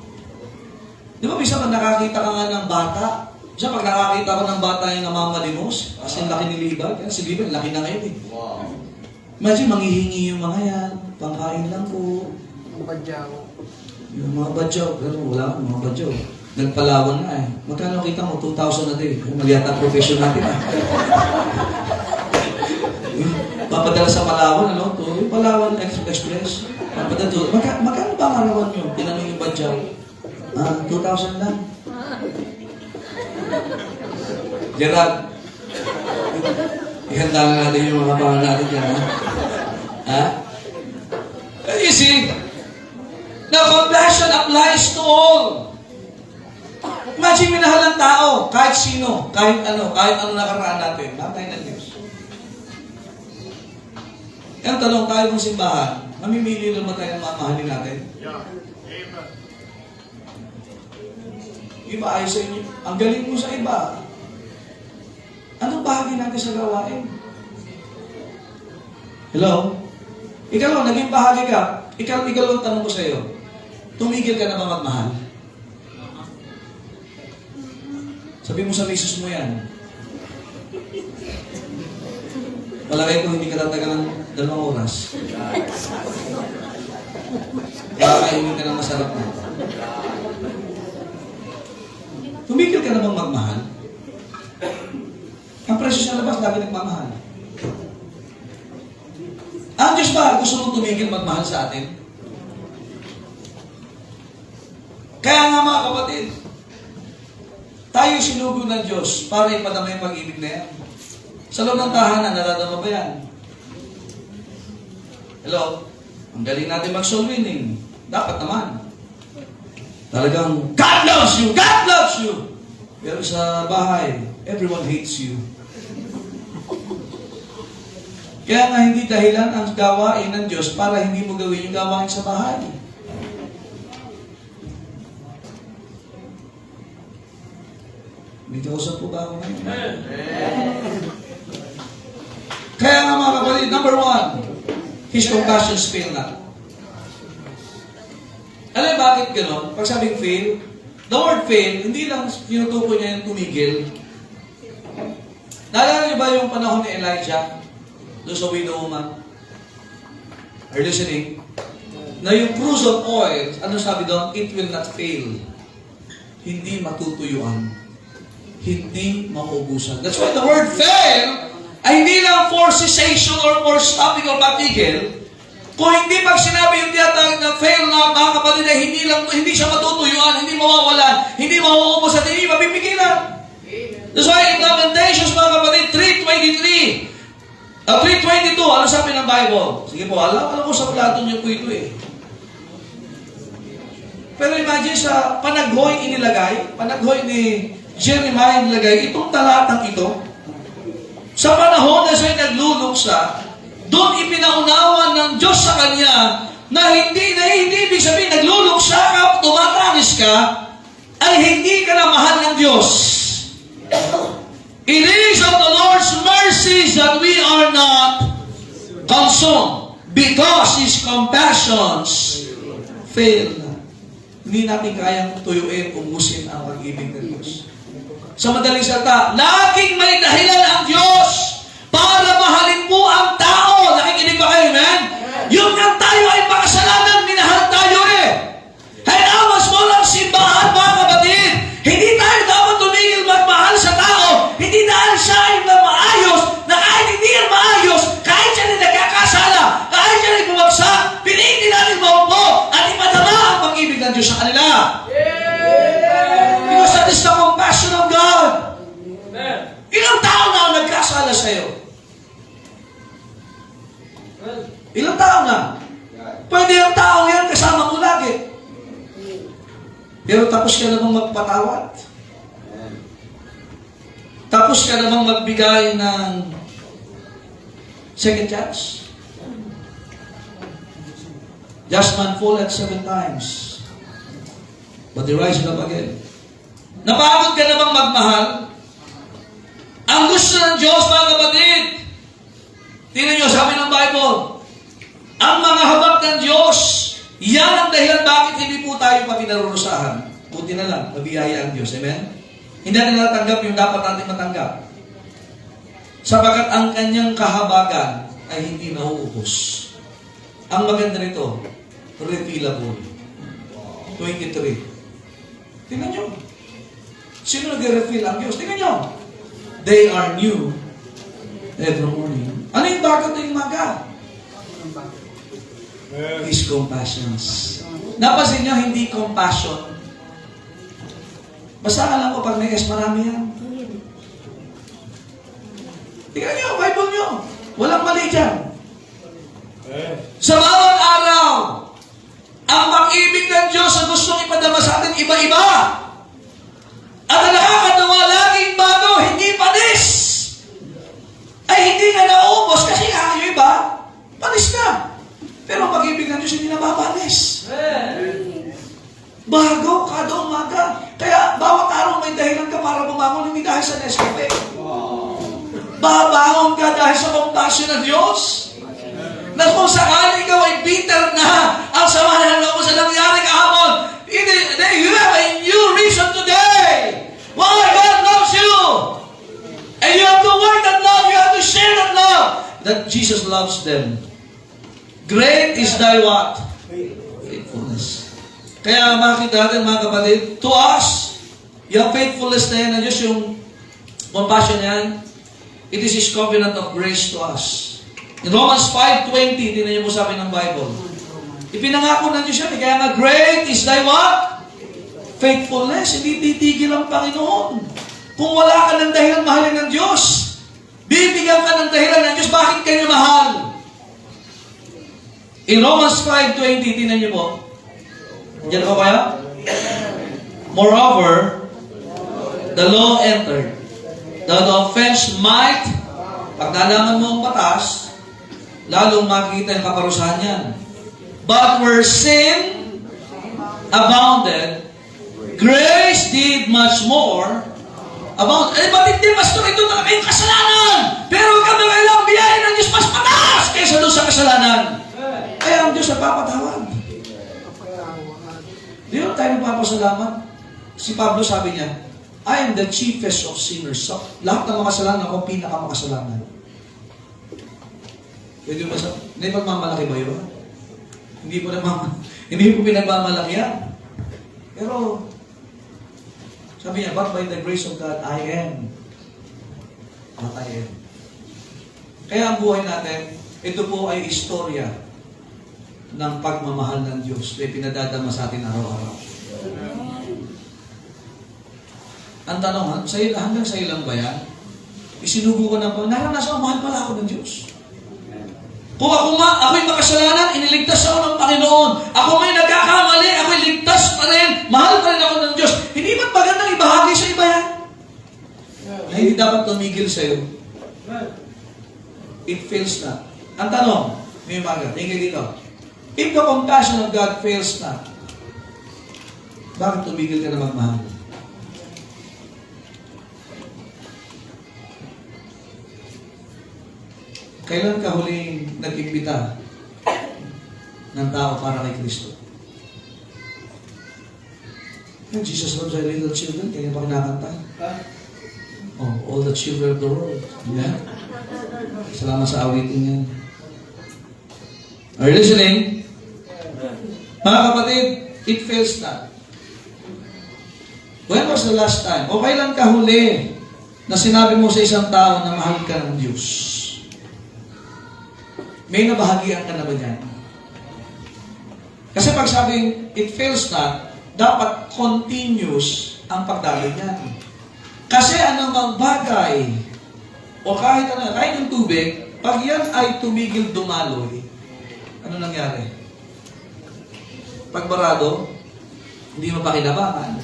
Di ba, minsan pag nakakita ka nga ng bata, minsan pag nakakita ko ng bata yung namamalimos, kasi yung laki ni Libag, si Libag, laki na ngayon eh. Wow. Imagine, manghihingi yung mga yan, pangkain lang po. Badyaw. Yung mga badyaw, pero wala akong mga badyaw. Nagpalawan na eh. Magkano kita mo? 2,000 na din. Mali yata profession natin ah. Papadala sa Palawan, ano? Yung Palawan Express. Papadala to. Magkano ba ang arawan nyo? Tinanong yung badyaw. 2,000 lang. Gerard, ihanda na natin yung mga pangalan natin dyan, ha? You see, The compassion applies to all. Imagine, minahal ng tao, kahit sino, kahit ano nakaraan natin, mahal ng Diyos. Ang tanong, tayo ng simbahan, mamimili lang ba tayo ng mamahalin natin? Iba ay sa inyo. Ang galing mo sa iba. Anong bahagi natin sa gawain? Hello? Ikaw lang, naging bahagi ka. Ikaw lang tanong ko sa iyo. Tumigil ka na ba magmahal? Sabi mo sa misis mo yan. Malaki kung hindi ka tatagal ng 2 oras. Kakainin ka ng masarap na. Tumigil ka na bang magmahal? Ang presyo sa labas, lagi nagmamahal. Ang Diyos ba gusto mong tumigil magmahal sa atin? Kaya nga mga kapatid, tayo sinugo ng Diyos para ipadama yung pag-ibig na yan. Sa loob ng tahanan, naradama ba yan? Hello? Ang galing natin mag-soul winning. Dapat naman. Talagang, God loves you! God loves you! Pero sa bahay, everyone hates you. Kaya nga hindi dahilan ang gawain ng Diyos para hindi mo gawin yung gawain sa bahay. May kausap po ba ako ngayon? Kaya nga mga kapatid, number 1, His compassions fail not. Alam niyo bakit gano'n? Pag sabing fail, the word fail, hindi lang tinutukoy niya yung tumigil. Naalala niyo ba yung panahon ni Elijah? Doon sa widow woman? Are you listening? Na yung cruse of oil, ano sabi doon? It will not fail. Hindi matutuyuan. Hindi mauubusan. That's why the word fail ay hindi lang for cessation or for stopping or patigil. Kung hindi pag sinabi yung tiyatawag na fail na mga kapatid ay hindi siya matutuyuan, hindi mawawalan, hindi mauubos at hindi mapipigilan. That's why in Lamentations mga kapatid 3:22, ano sabi ng Bible? Sige po, alam ko sa plato niyo po ito eh. Pero imagine sa panaghoy inilagay, panaghoy ni Jeremiah inilagay, itong talatang ito, sa panahon na siya'y nagluluksa, doon ipinaunawan ng Diyos sa kanya na hindi ibig sabihin nagluluksa ka, tumatanis ka, ay hindi ka na mahal ng Diyos. It is of the Lord's mercies that we are not consumed because His compassions fail not. Hindi natin kayang tuyuin, umusin ang pag-ibig ng Diyos. Sa madaling salita, laging may dahilan ang Diyos para mahalin mo ang tao. Nakikinig ba kayo, man? Yung nang tayo ay makasalanan, minahal tayo eh. Hayawas mo lang simbahan, mga kapatid. Hindi tayo dapat tumigil magmahal sa tao. Hindi dahil siya ay maayos, na kahit hindi yan maayos, kahit siya ay nagkakasala, kahit siya ay bumagsak, pinili natin maupo at ipadama ang pag-ibig ng Diyos sa kanila. Because that is the compassion of God. Ilang tao na ang nagkasala sa'yo? Ilang tao na? Pwede ang tao yan kasama mo lagi. Pero tapos ka na bang magpatawad? Tapos ka na bang magbigay ng second chance? Just man falleth 7 times, but he rises up again. Napagod ka na bang magmahal? Ang gusto ng Diyos, mga kapatid, tingnan nyo, sabi ng Bible, ang mga habag ng Diyos, yan ang dahilan bakit hindi po tayo pinarurusahan. Buti na lang, mabiyaya ang Diyos. Amen? Hindi natin natanggap yung dapat natin matanggap. Sapagat ang kanyang kahabagan ay hindi nauubos. Ang maganda nito, refillable. 23. Tingnan nyo. Sino nag-refill ang Diyos? Tingnan nyo. They are new every morning. Ano yung bago na yung maga? His compassions. Napansin nyo, hindi compassion. Basta alam ko, pag may S, marami yan. Tingnan nyo, Bible nyo. Walang mali dyan. Sa bawat araw, ang pag-ibig Bago, kada umaga. Kaya bawat araw may dahilan ka para bumangon, hindi dahil sa Nescafe. Babangon ka dahil sa compassion ng Diyos. Na kung sakali ikaw ay bitter na ang sama ng loob mo sa nangyari kahapon, you have a new reason today. Why God loves you. And you have to work that love. You have to share that love. That Jesus loves them. Great is thy what? Faithfulness. Kaya makita natin mga kapatid, to us, yung faithfulness na yan ng Diyos, yung compassion na yan, it is His covenant of grace to us. In Romans 5:20, tinan niyo mo sabi ng Bible. Ipinangako ng Diyos yan. Kaya nga, great is thy what? Faithfulness. Hindi titigil ang Panginoon. Kung wala ka ng dahilan mahalin ng Diyos, bibigyan ka ng dahilan ng Diyos, bakit kanya mahal? In Romans 5:20, tinan niyo po. Diyan ko kaya? Moreover, the law entered, that the offense might, pag nalaman mo ang batas, lalong makikita yung kaparusahan yan. But where sin abounded, grace did much more abound. Ba't hindi, Pastor, ito na kayong kasalanan? Pero kami kailang biyahin ng Diyos mas mataas kaysa doon sa kasalanan. Kaya ang Diyos nagpapatawad. Di ba tayo nagpapasalamat? Si Pablo sabi niya, I am the chiefest of sinners. So, lahat ng mga kasalanan, ako pinakamakasalanan. Pwede ba sa... Hindi pagmamalaki ba yun? Hindi po pinagmamalaki yan. Pero, sabi niya, but by the grace of God, I am what I am. Kaya ang buhay natin, ito po ay istorya ng pagmamahal ng Diyos na pinadadama sa atin araw-araw. Ang tanong, hanggang sa ilang ba yan? Isinugo ko na po, naranasan, mahal pala ako ng Diyos. Kung ako'y makasalanan, iniligtas ako ng Panginoon. Ako may nagkakamali, ako'y ligtas pa rin. Mahal pa rin ako ng Diyos. Hindi ba't magandang ibahagi sa iba yan? Na hindi dapat tumigil sa'yo. It fails not. Ang tanong, may umaga, tingin dito. If the compassion of God fails not, bakit tumigil ka na magmahal? Kailan ka huling nag-imbita ng tao para kay Kristo? Jesus loves our little children. Kaya pa kinakanta? Oh, all the children of the world. Yeah. Salamat sa awitin yan. Are you listening? Mga kapatid, it fails not. When was the last time? O kailan ka huli na sinabi mo sa isang tao na mahal ka ng Diyos? May nabahagian ka na ba dyan? Kasi pag sabing it fails not, dapat continuous ang pagdaloy niyan. Kasi anong bagay, o kahit ano, kahit yung tubig, pag yan ay tumigil dumaloy, ano nangyari? Pag barado, hindi mo pa kinabangan.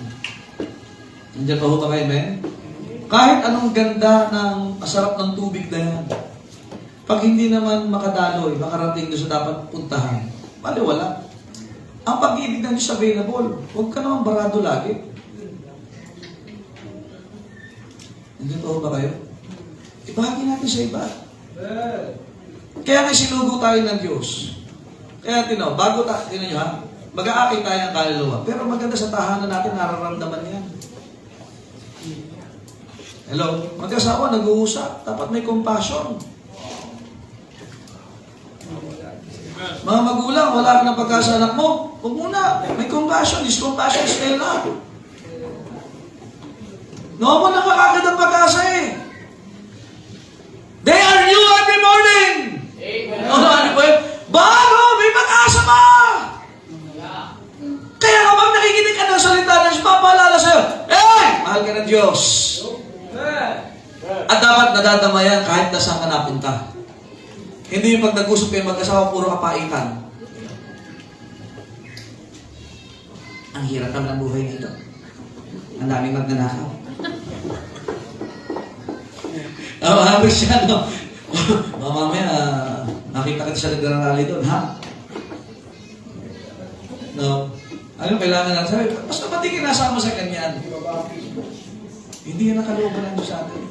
Nandiyan pa ho ba kayo, men? Kahit anong ganda ng masarap ng tubig na yan, pag hindi naman makadaloy, makarating doon sa dapat puntahan, wala. Ang pag-ibig ng Diyos available. Huwag ka naman barado lagi. Nandiyan pa ba kayo? Ibahagi natin sa iba. Kaya nga sinugo tayo ng Diyos. Kaya bago tinan nyo ha, mag-aakit tayo ng kaluluwa. Pero maganda sa tahanan natin, nararamdaman yan. Hello? Mag-asawa, nag-uusap. Dapat may compassion. Mga magulang, wala ka ng pagkasa anak mo. Huwag muna. May compassion. This compassion is still not. No mo na makagad ang pag-asa eh. They are new every morning. Amen. Ano po yun? Bago, may pag-asa pa. Kaya kapag nakikinig ka ng salita ng Diyos, papaalala sa'yo, mahal ka ng Diyos. At dapat nadadamayan kahit nasaan ka napunta. Hindi yung pag nag-usap kayo mag-asawa, puro kapaitan. Ang hirap naman ang buhay nito. Ang daming magnanakaw. Habang siya, no? Mamaya, nakita ka sa nag-rally doon, ha? No? Ano kailangan natin? Sabi, basta ba't di kinasama sa ganyan? Hindi yan nakalooban ng Diyos sa atin.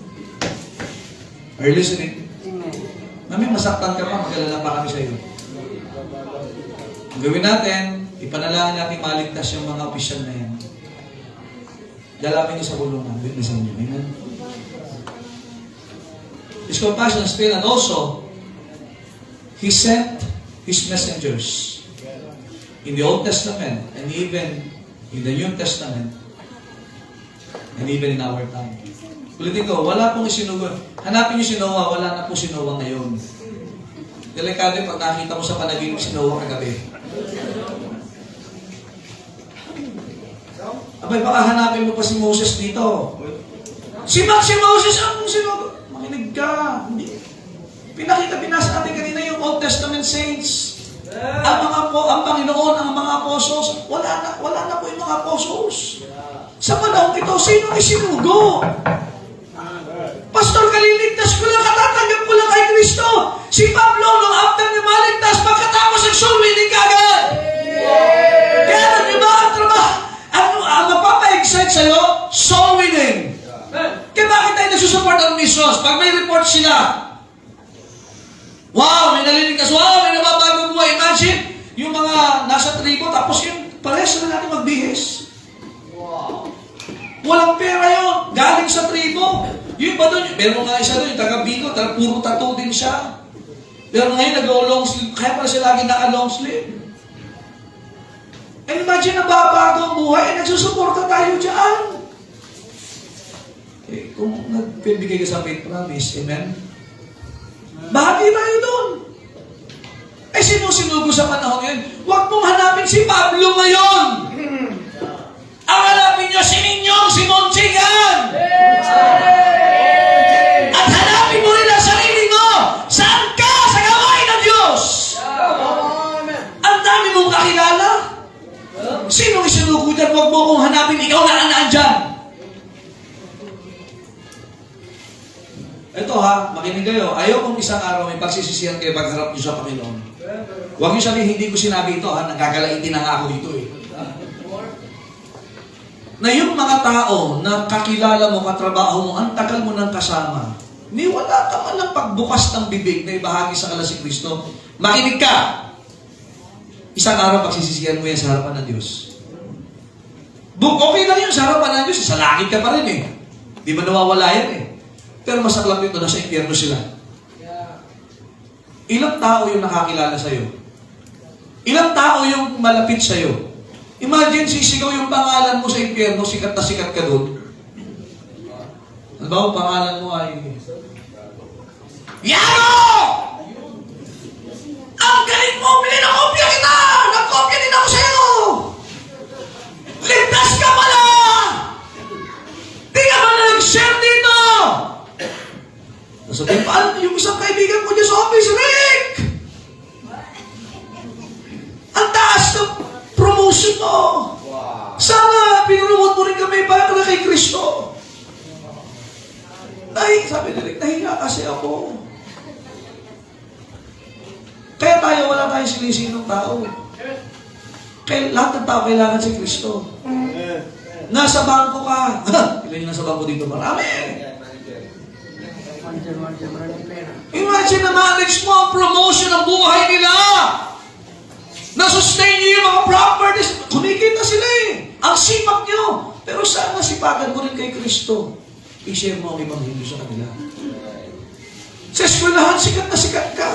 Are you listening? Mami, masaktan ka pa, mag-alala pa kami sa iyo. Ang gawin natin, ipanalangin natin maligtas yung mga opisyal na yan. Dalapin niyo sa kulungan. Witnessan niyo. Amen? His compassion still, and also, He sent His messengers in the Old Testament and even in the New Testament and even in our time. Ulitin ko, wala pong isinugo. Hanapin niyo si Noah, wala na po si Noah ngayon. Delikado yung pag nakita mo sa panaginip si Noah kagabi. Abay, baka hanapin mo pa si Moses dito. Si Moses ang sinugo. Makinig ka. Hindi. Binasa natin kanina yung Old Testament saints. Ang Panginoon, ang mga apostles, wala na po yung mga apostles. Sa panahon ito, sino ay sinugo? Pastor, kaliligtas ko lang, katatanggap ko lang kay Kristo. Si Pablo, nung after niya maligtas, pagkatapos ang soul winning kagad. Kaya di ba ang trabaho? Ang mapapa-excite sa'yo, soul winning. Kaya bakit tayo nagsusupport ng missions? Pag may report sila, wow, may naliligtas, wow, may nababagong buhay. Imagine, yung mga nasa tribo, tapos yung parehas na natin magbihis. Walang pera yun. Galing sa tribo. Yung iba doon, meron nga isa doon, yung taga-Bigo, puro tattoo din siya. Pero ngayon, nag-long sleeve. Kaya pala siya lagi naka-long sleeve. And imagine, nababago ang buhay, nagsusuporta tayo dyan. Eh, kung nagbibigay ka sa faith promise, amen? Bahagi tayo doon. Eh, sinusinugo sa panahon yun? Huwag mong hanapin si Pablo ngayon. Ang hanapin niyo si Minyong, si Monchigan. At hanapin mo rin ang sarili mo. Saan ka sa gawain ng Diyos? Ang dami mong kakilala. Sinong isinugo dyan? Huwag mo kong hanapin, ikaw na ang nandyan. Ito ha, makinig kayo. Ayaw kong isang araw may pagsisisihan kayo pagharap niyo sa Panginoon. Huwag niyo sabihin, hindi ko sinabi ito ha, nagkakalaitin na nga ako dito eh. Na yung mga tao na kakilala mo, katrabaho mo, ang tagal mo nang kasama, ni wala ka man lang pagbukas ng bibig na ibahagi sa kanila si Kristo. Makinig ka! Isang araw pagsisisihan mo yan sa harapan ng Diyos. Okay lang yun sa harapan ng Diyos, sa langit ka pa rin eh. Di ba nawawala yan eh. Pero masaklap ito, nasa impyerno sila. Ilang tao yung nakakilala sa'yo? Ilang tao yung malapit sa'yo? Imagine, sisigaw yung pangalan mo sa impyerno, sikat na sikat ka doon. Ano ba ang pangalan mo ay... Yano! Ang galing mo! Bili na kopya kita! Nagkopya din ako sa'yo! Ligtas ka pala! Di ka ba na nag-share dito? Sabihin, paano yung isang kaibigan ko dyan sa office, Rick? Ang taas ng promotion mo. Sana pinulungan mo rin kami para kay Kristo. Sabi ni Rick, nahiya kasi ako. Kaya tayo, wala tayong sinisinong tao. Kaya lahat ng tao kailangan si Kristo. Nasa bangko ka. Ilan yung nasa bangko dito? Marami. Imagine na manage mo ang promotion ng buhay nila. Na-sustain niyo yung mga properties. Kumikita sila eh. Ang sipag niyo. Pero sana sipagan mo rin kay Kristo. I-share mo ang ebanghelyo sa kanila. Sa eskwelahan, sikat na sikat ka.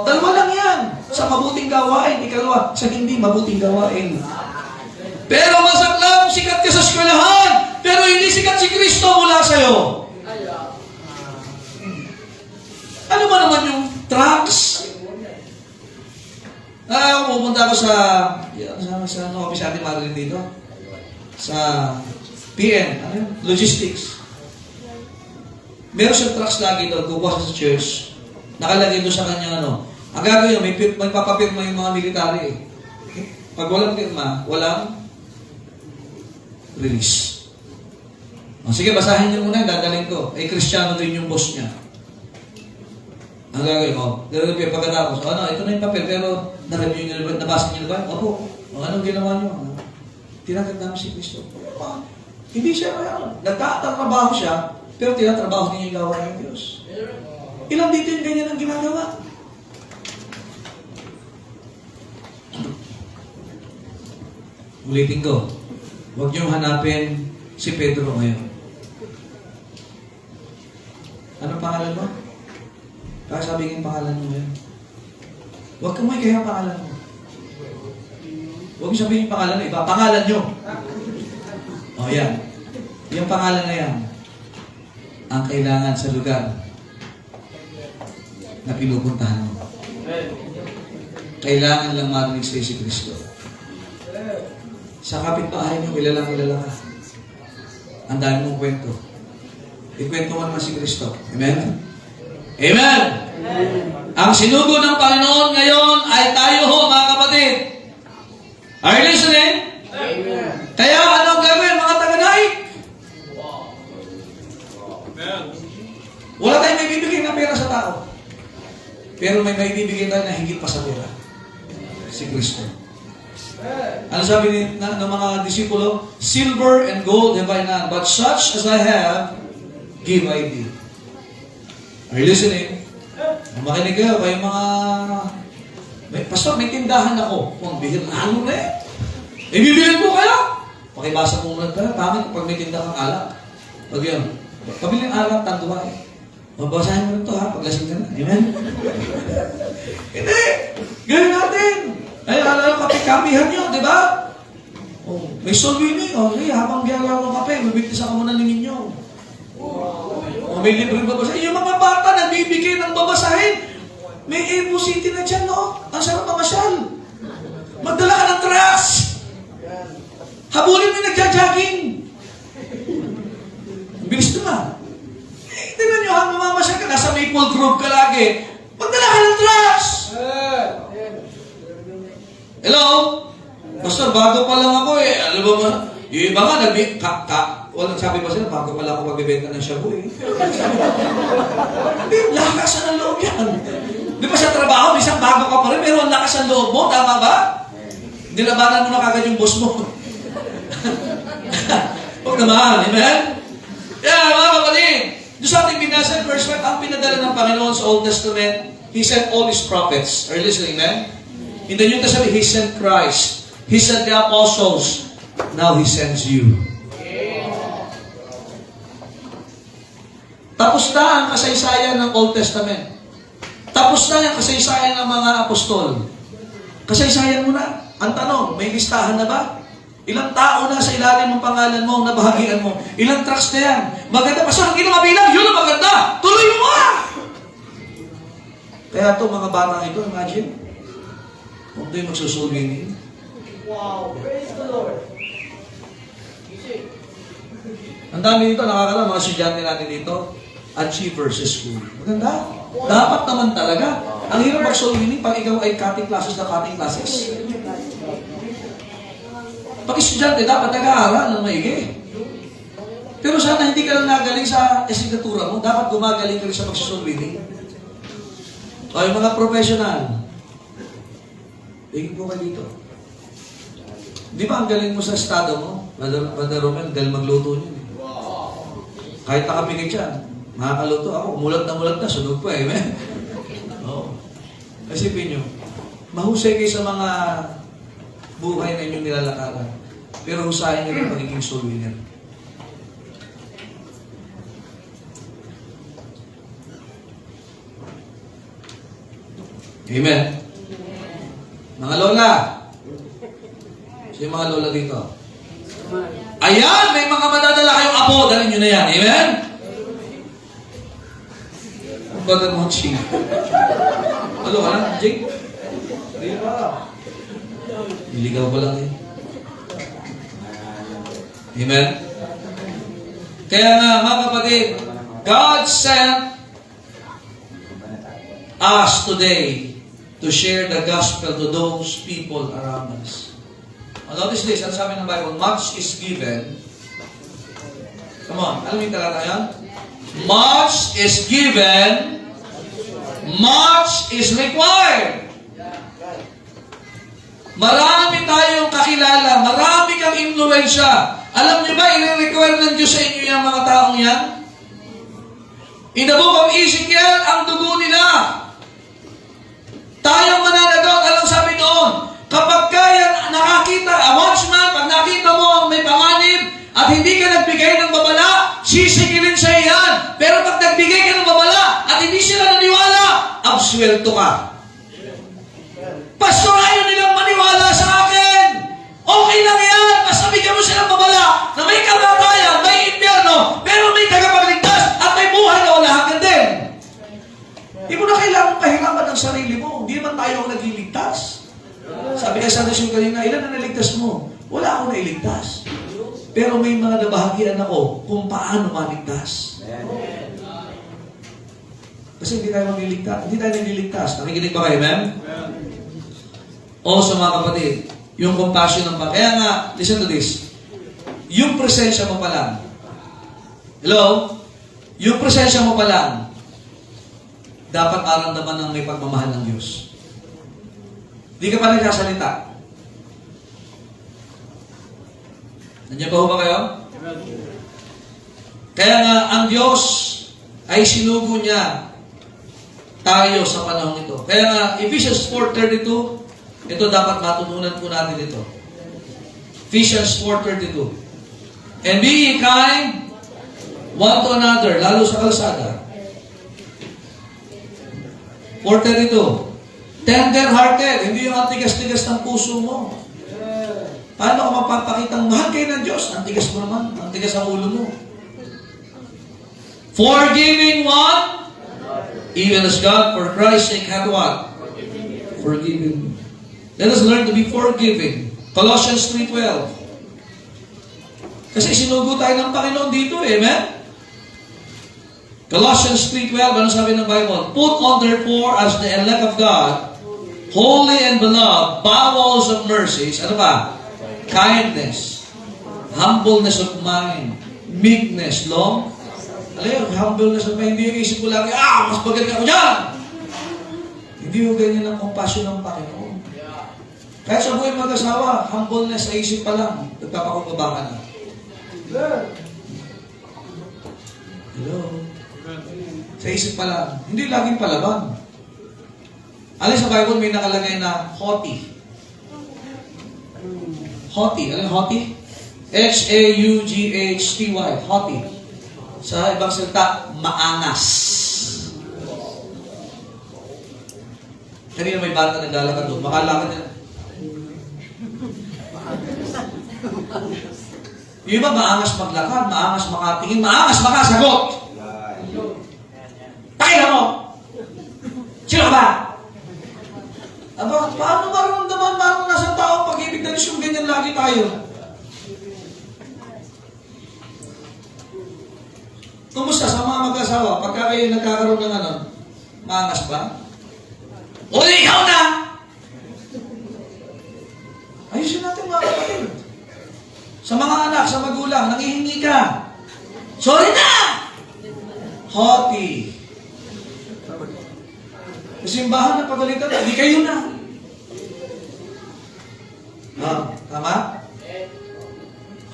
Dalawa lang yan. Sa mabuting gawain. Ikalawa, sa hindi mabuting gawain. Pero masaklang sikat ka sa eskwelahan. Pero hindi sikat si Kristo mula sa'yo. Ano ba naman yung trucks? Pupunta ako sa office natin Marilyn dito. Sa PM, ano yun? Logistics. Meron siyang trucks lagi doon, kukuha sa church. Nakalagay doon sa kanya Ang gagawin, may papapirma yung mga military eh. Pag walang pirma, walang release. Sige, basahin niyo muna, dadalhin ko. Kristiyano din yung boss niya. Ang gagawin ko, pagkatapos, ito na yung papel, pero na-review nyo na ba? Nabasa nyo na ba? Opo. Anong ginawa nyo? Tinatanda mo si Kristo. Hindi siya, nagtatrabaho siya, pero tinatrabaho niya yung gawa ng Diyos. Ilang dito yung ganyan ang ginagawa? Ulitin ko, huwag niyong hanapin si Pedro ngayon. Ano pangalan mo? Kaya sabihin yung pangalan mo ngayon. Huwag kang may kaya pangalan mo. Huwag niyo sabihin yung pangalan mo, iba. Pangalan niyo. O yan. Yung pangalan na yan, ang kailangan sa lugar na pinupuntahan mo. Kailangan lang marinig sa si Kristo. Sa kapitbahay mo, kilala ka. Ang dami mong kwento. Ikwento mo naman si Kristo. Amen? Amen! Ang sinugo ng Panginoon ngayon ay tayo ho, mga kapatid. Are you listening? Amen. Kaya anong gawin, mga taga-naik? Wala tayong may bibigay ng pera sa tao. Pero may bibigay tayo na higit pa sa pera. Si Kristo. Ano sabi ng mga disipulo? Silver and gold have I none, but such as I have, give I thee. Are you listening? Makinig kayo, kayo mga... Pastor, may tindahan ako. Kung bihir na ano na eh. Ibibigyan ko kayo. Pakibasa mo muna tayo. Pangit pag may tindahan kang alak. Pag yun, pabiling alak, tanduwa eh. Mabasahin mo rin ito ha, paglasing ka na. Amen? Hindi! Gawin natin! Ay, alam yung kape-kapihan nyo, di ba? Oh, may solvini. Oh, hey, habang ginagawa ng kape, mabigtisan ka muna ninyo. Oh, may libreng babasahin. Yung mga bata nagbibigay ng babasahin. May Evo City na dyan, no? Ang sarap mamasyal. Magdala ka ng trash. Habulin mo yung nagja-jogging. Ang bilis naman. Eh, tingnan nyo, habang mamasyal ka, nasa Maple Grove ka lagi. Magdala ka ng trash. Hello? Pastor, bago pa lang ako eh. Alam mo ba? Yung iba nga, walang sabi pa sila, bago pa lang ako magbibenta ng shabu eh. Lakas ang loob yan. Di ba sa trabaho, isang bago ka pa rin, pero ang lakas ang loob mo, tama ba? Nilabanan mo na kagad yung boss mo. Huwag naman, amen? Yeah, mga kapatid, doon sa ating binasa, verse 5, ang pinadala ng Panginoon sa Old Testament, He sent all His prophets. Are you listening, amen? In the New Testament, He sent Christ. He sent the apostles. Now He sends you. Tapos na ang kasaysayan ng Old Testament. Tapos na ang kasaysayan ng mga apostol. Kasaysayan mo na. Ang tanong, may listahan na ba? Ilang tao na sa ilalim ng pangalan mo, nabahagian mo? Ilang tracks na yan? Maganda pa sa hindi na mabilang, yun ang maganda. Tuloy mo nga! Kaya ito, mga batang ito, imagine. Kung ito'y magsusulwinin. Wow, praise the Lord. Ang dami dito, nakakala, mga estudyante natin dito, achievers sa school. Maganda. Dapat naman talaga. Ang hirap mag-solving pag ikaw ay cutting classes na cutting classes. Pag estudyante, dapat nag-aaral ng maigi. Pero sana hindi ka lang nagaling sa esignatura mo, dapat gumagaling ka rin sa mag-solving. O yung mga professional, tingin po ka dito. Di ba ang galing mo sa estado mo? Brother Romel, dahil magluto niyo. Kahit nakapigay siya, makakaluto ako. Mulat na, sunog pa eh. Oo. Isipin nyo, mahusay kayo sa mga buhay na inyong nilalakaran. Pero husahin nyo rin pagiging soul winner. Amen. Mga lola, sino mga lola dito? Ayan, may mga madadala kayong apo. Dalhin nyo na yan. Amen? Brother Monching. Ano ka lang, Jake? Hindi pa. Iligaw ko lang eh. Amen? Kaya nga, mga kapatid, God sent us today to share the gospel to those people around us. Notice this, ano sabi ng Bible? Much is given. Come on, alam mo yung talata yan? Much is given, much is required. Marami tayong kakilala, marami kang influensya. Alam niyo ba, i-require ng Diyos sa inyo yung mga taong yan? In the book of Ezekiel, ang dugo nila. Tayong mananagot, anong sabi doon? Kapag kaya nakakita, a watchman, pag nakita mo ang may panganib at hindi ka nagbigay ng babala, sisigilin sa iyan. Pero pag nagbigay ka ng babala at hindi sila naniwala, absuelto ka. Pastor, ayaw nilang maniwala sa akin. Okay lang yan. Basta bigyan mo silang babala na may kamatayan, may impyerno, pero may tagapagligtas at may buhay na wala hanggan din. Hindi mo na kailangan pahirapan ng sarili mo. Hindi naman tayo ang nagliligtas. Sabi ka sa Diyos kanina, ilan na naligtas mo? Wala akong nailigtas. Pero may mga nabahagian ako kung paano maligtas. Kasi hindi tayo magliligtas. Hindi tayo nagliligtas. Nakikinig ba kayo, ma'am? O sa mga kapatid, yung compassion ng Panginoon. Kaya nga, listen to this. Yung presensya mo pa lang. Hello? Yung presensya mo pa lang, dapat maramdaman ng may pagmamahal ng Diyos. Di ka pa nagsasalita. Nandiyan pa ho ba kayo? Kaya nga, ang Diyos ay sinugo niya tayo sa panahon ito. Kaya nga, Ephesians 4:32, ito dapat matutunan po natin ito. Ephesians 4:32. And be ye kind one to another, lalo sa kalsada. 4:32. Tender-hearted, hindi yung ang tigas-tigas ng puso mo. Paano ka mapapakitang mahal kayo ng Diyos? Ang tigas mo naman, ang tigas ang ulo mo. Forgiving one, even as God, for Christ's sake, had what? Forgiving. Let us learn to be forgiving. Colossians 3:12. Kasi sinugo tayo ng Panginoon dito, amen? Colossians 3:12, ano sabi ng Bible? Put on therefore as the elect of God, holy and beloved, bowels of mercies, ano ba? Kindness, humbleness of mind, meekness, long. Alam, humbleness of mind, hindi yung isip ko lagi, mas magaling ako dyan! Hindi yung ganyan ang compassion ng Panginoon. Kaya sa buhay mag-asawa, humbleness sa isip pa lang, nagpapakumbaba ka na. Hello? Sa isip pa lang, hindi laging palaban. Alin sa Bible may nakalagay na haughty. Haughty. Alam haughty? H-A-U-G-H-T-Y. Haughty. Sa ibang salita, maangas. Kanina may bata naglalakad doon. Makalakad na. Yung iba, maangas maglakad, maangas makatingin, maangas makasagot. Pakita mo! Sino ka ba? Aba, paano maramdaman paano nasa tao pag-ibig na yung ganyan lagi tayo? Kumusta sa mga mag-asawa? Pagka kayo nagkakaroon ng ano, maangas ba? Uli, ikaw na! Ayusin natin mga kapatid. Sa mga anak, sa magulang, nangihingi ka. Sorry na! Haughty. Sa simbahan na pagalitan, hindi kayo na. Tama?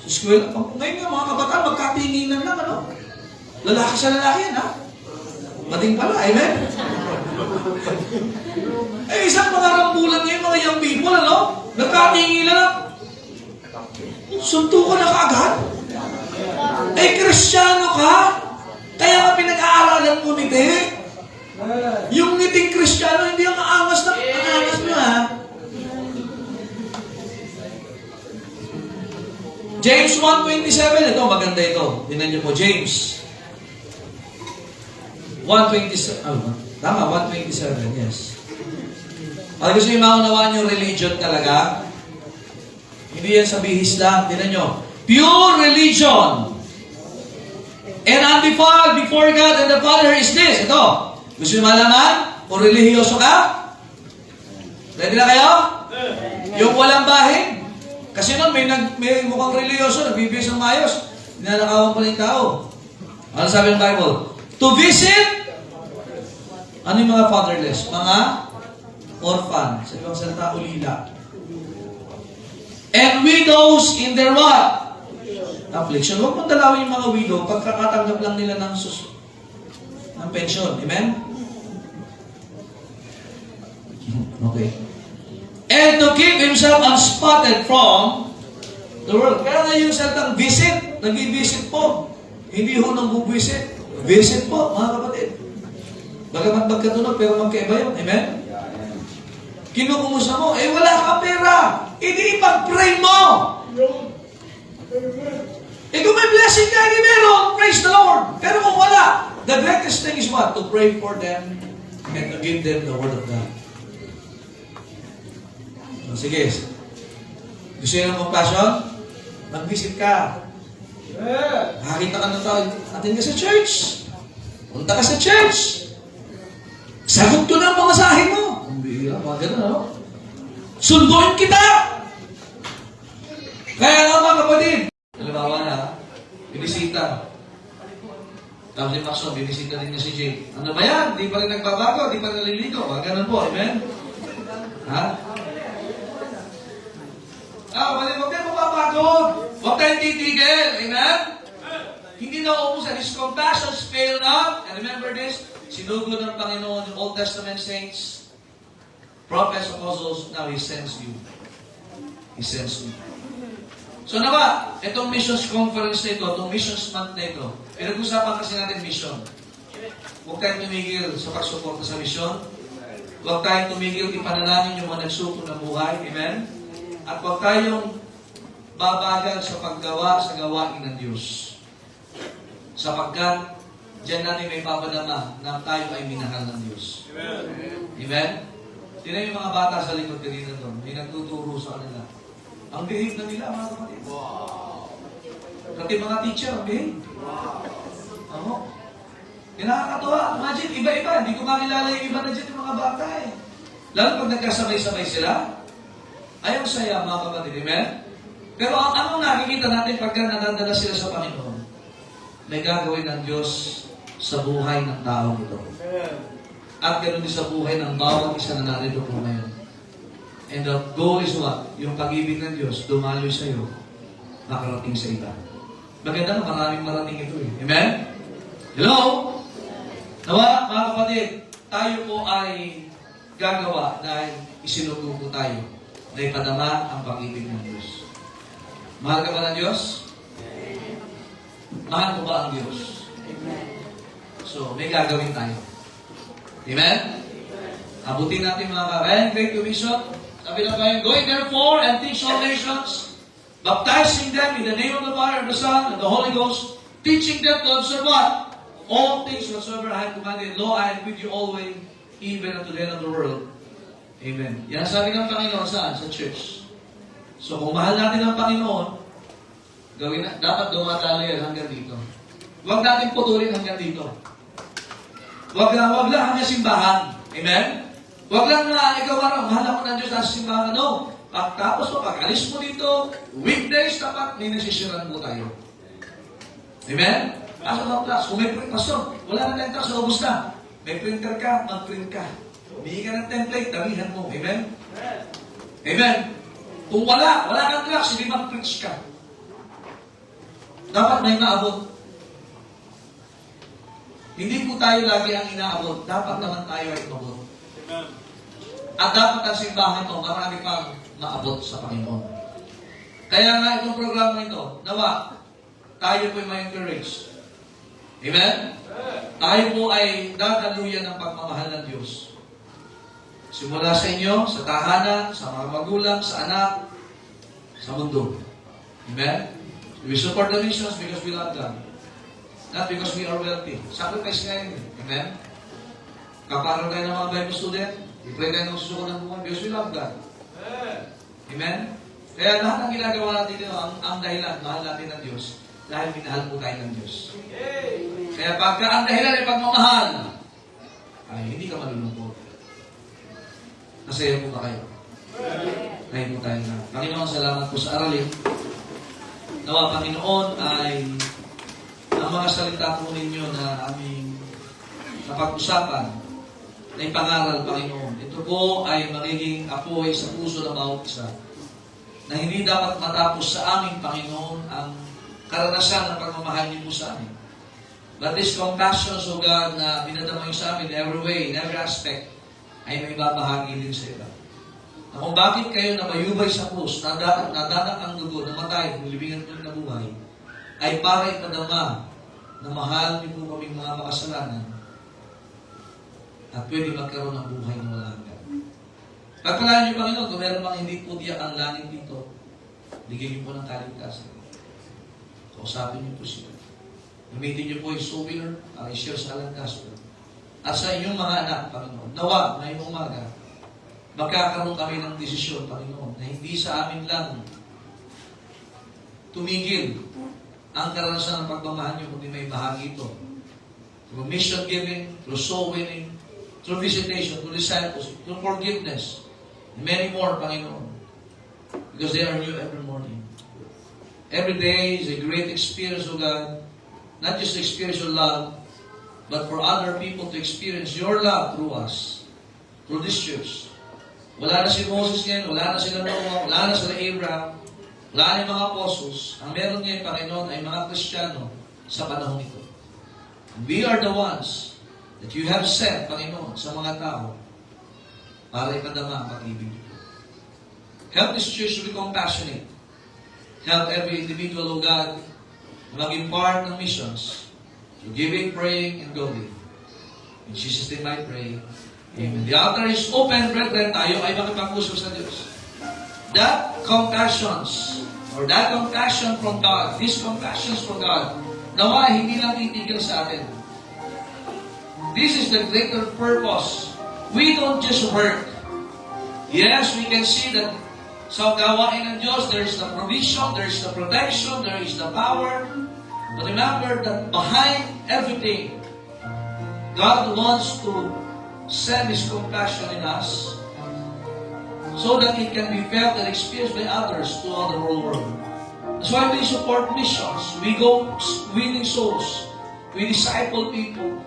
Sa school, ngayon nga mga kabataan, magkatinginan lang, ano? Lalaki sa lalaki yan, ha? Mading pala, amen? Isang mga rambulan ngayon, mga young people, ano? Nagkatinginan lang. Suntukan na kaagad? Kristyano ka? Kaya ka pinag-aaralan mo ngiti? Yung ngiting Kristyano, hindi ang aangas na aangas mo, ha? James 1:27, ito, maganda ito. Tingnan niyo po, James 1:27, tama, 1:27, yes. Pag gusto niyo maunawaan yung religion talaga, hindi yan sa bihis lang. Tingnan nyo. Pure religion and undefiled before God and the Father is this. Ito. Gusto nyo malaman kung religyoso ka? Ready na kayo? Yung walang bahin. Kasi nun, may mukhang religyoso, nagbibigay ng mayos. Ninanakawan pa ng tao. Ano sabi ng Bible? To visit, ano yung mga fatherless? Mga orphan. Sa ibang salita, ulila. And widows in their what? Affliction. Huwag mong dalawin yung mga widow pagkakatanggap lang nila ng pension. Amen? Okay. And to keep himself unspotted from the world. Kaya nga yung salitang visit, nag-visit po. Hindi ho nang bubuisit. Visit po, mga kapatid. Bagamat magkatunog, pero magkaiba yun. Amen? Kinukumusta mo, wala kang pera. Hindi ipag-pray mo. Kung may blessing ka, hindi meron. Praise the Lord. Pero kung wala, the greatest thing is what? To pray for them and to give them the Word of God. Sige. Gusto nyo ng compassion? Mag-visit ka. Nakakita ka ng tao. Atin ka sa church. Punta ka sa church. Sagot ko na ang pamasahe mo. Ang bihira, mga ganun, ano? Sunduin kita! Kaya nga mga kapatid, halimbawa na, binisita. Tapos si Maxon, binisita din niya si Jay. Ano ba yan? Di pa rin nagbabago, di pa rin naliligo. Mga ganun po, amen? Ha? Huwag tayo mapapagod. Huwag tayong titigil. Amen? Hindi na uubusan. His compassions fail not. And remember this, sinugo ng Panginoon yung Old Testament saints, prophets, apostles, now He sends you. He sends you. So nawa, itong missions conference na ito, itong missions month na ito, pinag-usapan kasi natin mission. Huwag tayong tumigil sa pagsuporta sa mission. Huwag tayong tumigil, ipanalangin yung mga nagsuko ng buhay. Amen? At huwag tayong babagal sa paggawa sa gawain ng Diyos. Sapagkat, diyan natin may papadama na tayo ay minahal ng Diyos. Amen? Amen? Tingnan yung mga bata sa likod kanina doon. May nagtuturo sa kanila. Ang behave na nila, mga kapatid. Wow! Pati mga teacher, ang behave. Wow! Ano? Nakakatawa. Imagine, iba-iba. Hindi ko makilala yung iba na dyan yung mga bata eh. Lalo pag nagkasabay-sabay sila, ay ang saya, mga kapatid. Amen? Pero anong nakikita natin pagka nadadala sila sa Panginoon? May gagawin ng Diyos sa buhay ng tao ito. At ganoon din sa buhay ng bawat isa na narito po ngayon. And the goal is what? Yung pag-ibig ng Diyos, dumaloy sa iyo, makarating sa iba. Maganda, maraming marating ito eh. Amen? Hello? Nawa, mga kapatid, tayo po ay gagawa dahil isinugo po tayo na ipadama ang pag-ibig ng Diyos. Mahal ka ba ng Diyos? Mahal mo ba ang Diyos? So, may gagawin tayo. Amen? Abutin natin mga kakayan, Great Commission. Sabi na tayo, going therefore and teach all nations, baptizing them in the name of the Father, and the Son, and the Holy Ghost, teaching them to observe what? All things whatsoever I have commanded, lo, I am with you always, even unto the end of the world. Amen. Yan sabi ng Panginoon saan? Sa church. So kung mahal natin ang Panginoon, gawin na, dapat dumadalo yan hanggang dito. Huwag natin putulin hanggang dito. Huwag lang hanggang simbahan. Amen? Huwag lang na ikaw mahal ako ng Diyos nasa simbahan. No. Tapos pag alis mo dito, weekdays dapat may nasisiran mo tayo. Amen? Pasok ng class. Kung may print, pasok. Wala na tayong class, ubus na. May printer ka, mag-print ka. Humingi ka ng template, damihan mo. Amen? Amen? Kung wala kang class, hindi mag-preach ka. Dapat may maabot. Hindi po tayo lagi ang inaabot. Dapat naman tayo ay umabot. At dapat ang simbahan ito, marami pang maabot sa Panginoon. Kaya nga itong programa ito, nawa, tayo po ay ma-encourage. Amen? Tayo po ay dadaluyan ng pagmamahal ng Diyos. Simula sa inyo, sa tahanan, sa mga magulang, sa anak, sa mundo. Amen? We support the missions because we love God. Not because we are wealthy. Sacrifice nga yun. Amen? Kaparoon tayo ng mga Bible student, i-pray tayo ng susuko ng buwan because we love God. Amen? Kaya lahat ng ginagawa natin dito, ang dahilan, mahal natin ng Diyos. Dahil minahal po tayo ng Diyos. Kaya pagka ang dahilan ay pagmamahal, ay hindi ka malulungkot. Masaya po ba kayo? Ngayon po tayo na. Panginoon, salamat po sa aralin. Nawa, Panginoon, ay ang mga salita po ninyo na aming napag-usapan, na ipangaral, Panginoon. Ito po ay magiging apoy sa puso ng bawat isa. na hindi dapat matapos sa aming Panginoon ang karanasan ng pagmamahal niyo po sa amin. But this compassion, so God, na binadama niyo sa amin in every way, in every aspect, ay may babahagi din sa iba. Na kung bakit kayo na mayubay sa krus, nadanak ang dugo, namatay, nilibingan ko na buhay, ay para ipadama na mahal niyo po kaming mga makasalanan at pwede magkaroon ng buhay na wala hanggan. Pagpalaan niyo, Panginoon, kung meron mang hindi po diyak ang langit dito, bigyan niyo po ng kaligtasan. Kausapin niyo po sila. Gamitin niyo po yung souvenir para i-share sa alang gospel. At sa inyong mga anak, Panginoon, nawa, ngayong umaga, magkakaroon kami ng desisyon, Panginoon, na hindi sa amin lang tumigil ang karanasan ng pagmamahal niyo, kundi may bahagi ito. Through mission giving, through soul winning, through visitation, through disciples, through forgiveness, and many more, Panginoon. Because they are new every morning. Every day is a great experience, O God. Not just to experience your love, but for other people to experience your love through us, through this church. Wala na si Moses ngayon, wala na sila Noah, wala na sila Abraham, wala na yung mga apostles. Ang meron ngayon, Panginoon, ay mga Kristiyano sa panahon ito. And we are the ones that you have sent, Panginoon, sa mga tao para ipadama ang pag-ibig niyo. Help this church to be compassionate. Help every individual, O God, na maging part ng missions, to giving, praying, and going. In Jesus' name I pray. Amen. The altar is open, brethren. Tayo ay makipag-usap sa Diyos. That compassions, or that compassion from God, these compassions from God, nawa hindi lang titigil sa atin. This is the greater purpose. We don't just work. Yes, we can see that sa gawain ng Diyos, there is the provision, there is the protection, there is the power. But remember that behind everything, God wants to send His compassion in us so that it can be felt and experienced by others throughout the whole world. That's why we support missions. We go winning souls. We disciple people.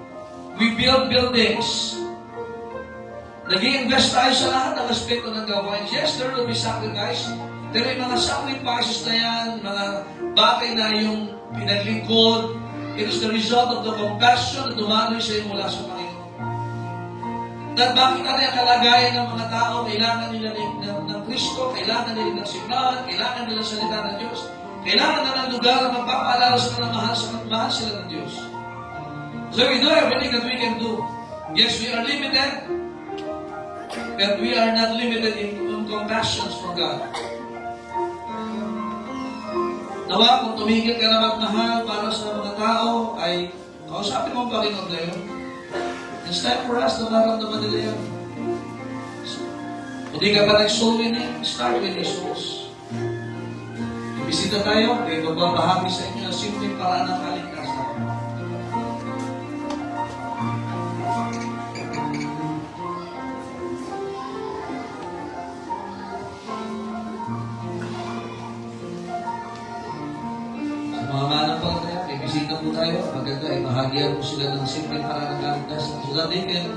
We build buildings. Nag-i-invest tayo sa lahat ng aspekto ng gawain. Yes, there will be sacrifice. Pero yung mga sacrifices na yan, mga bagay na yung pinaglingkod, it is the result of the compassion na dumaloy sa iyo mula sa Panginoon. Dahil bakit ano yung kalagayan ng mga tao, kailangan nila ng Kristo, kailangan nila ng simbahan, kailangan nila salita ng Diyos, kailangan nila ng lugar na magpapaalala sa kanila mahal sila ng Diyos. So we do everything that we can do. Yes, we are limited, but we are not limited in compassions from God. Nawa, kung tumigil ka na magmahal para sa mga tao, ay kausapin mo ang Panginoon ngayon. It's time for us na maramdaman nila yan. Kung di ka pa nag-soul winning, start winning souls. Ibisita tayo, may magbabahagi sa inyo na simpleng paraan ng kaligtasan. Mga manang pala may bisita po tayo. Maganda ay bahagyan po sila ng simpleng parang ng kaligtasan so that they can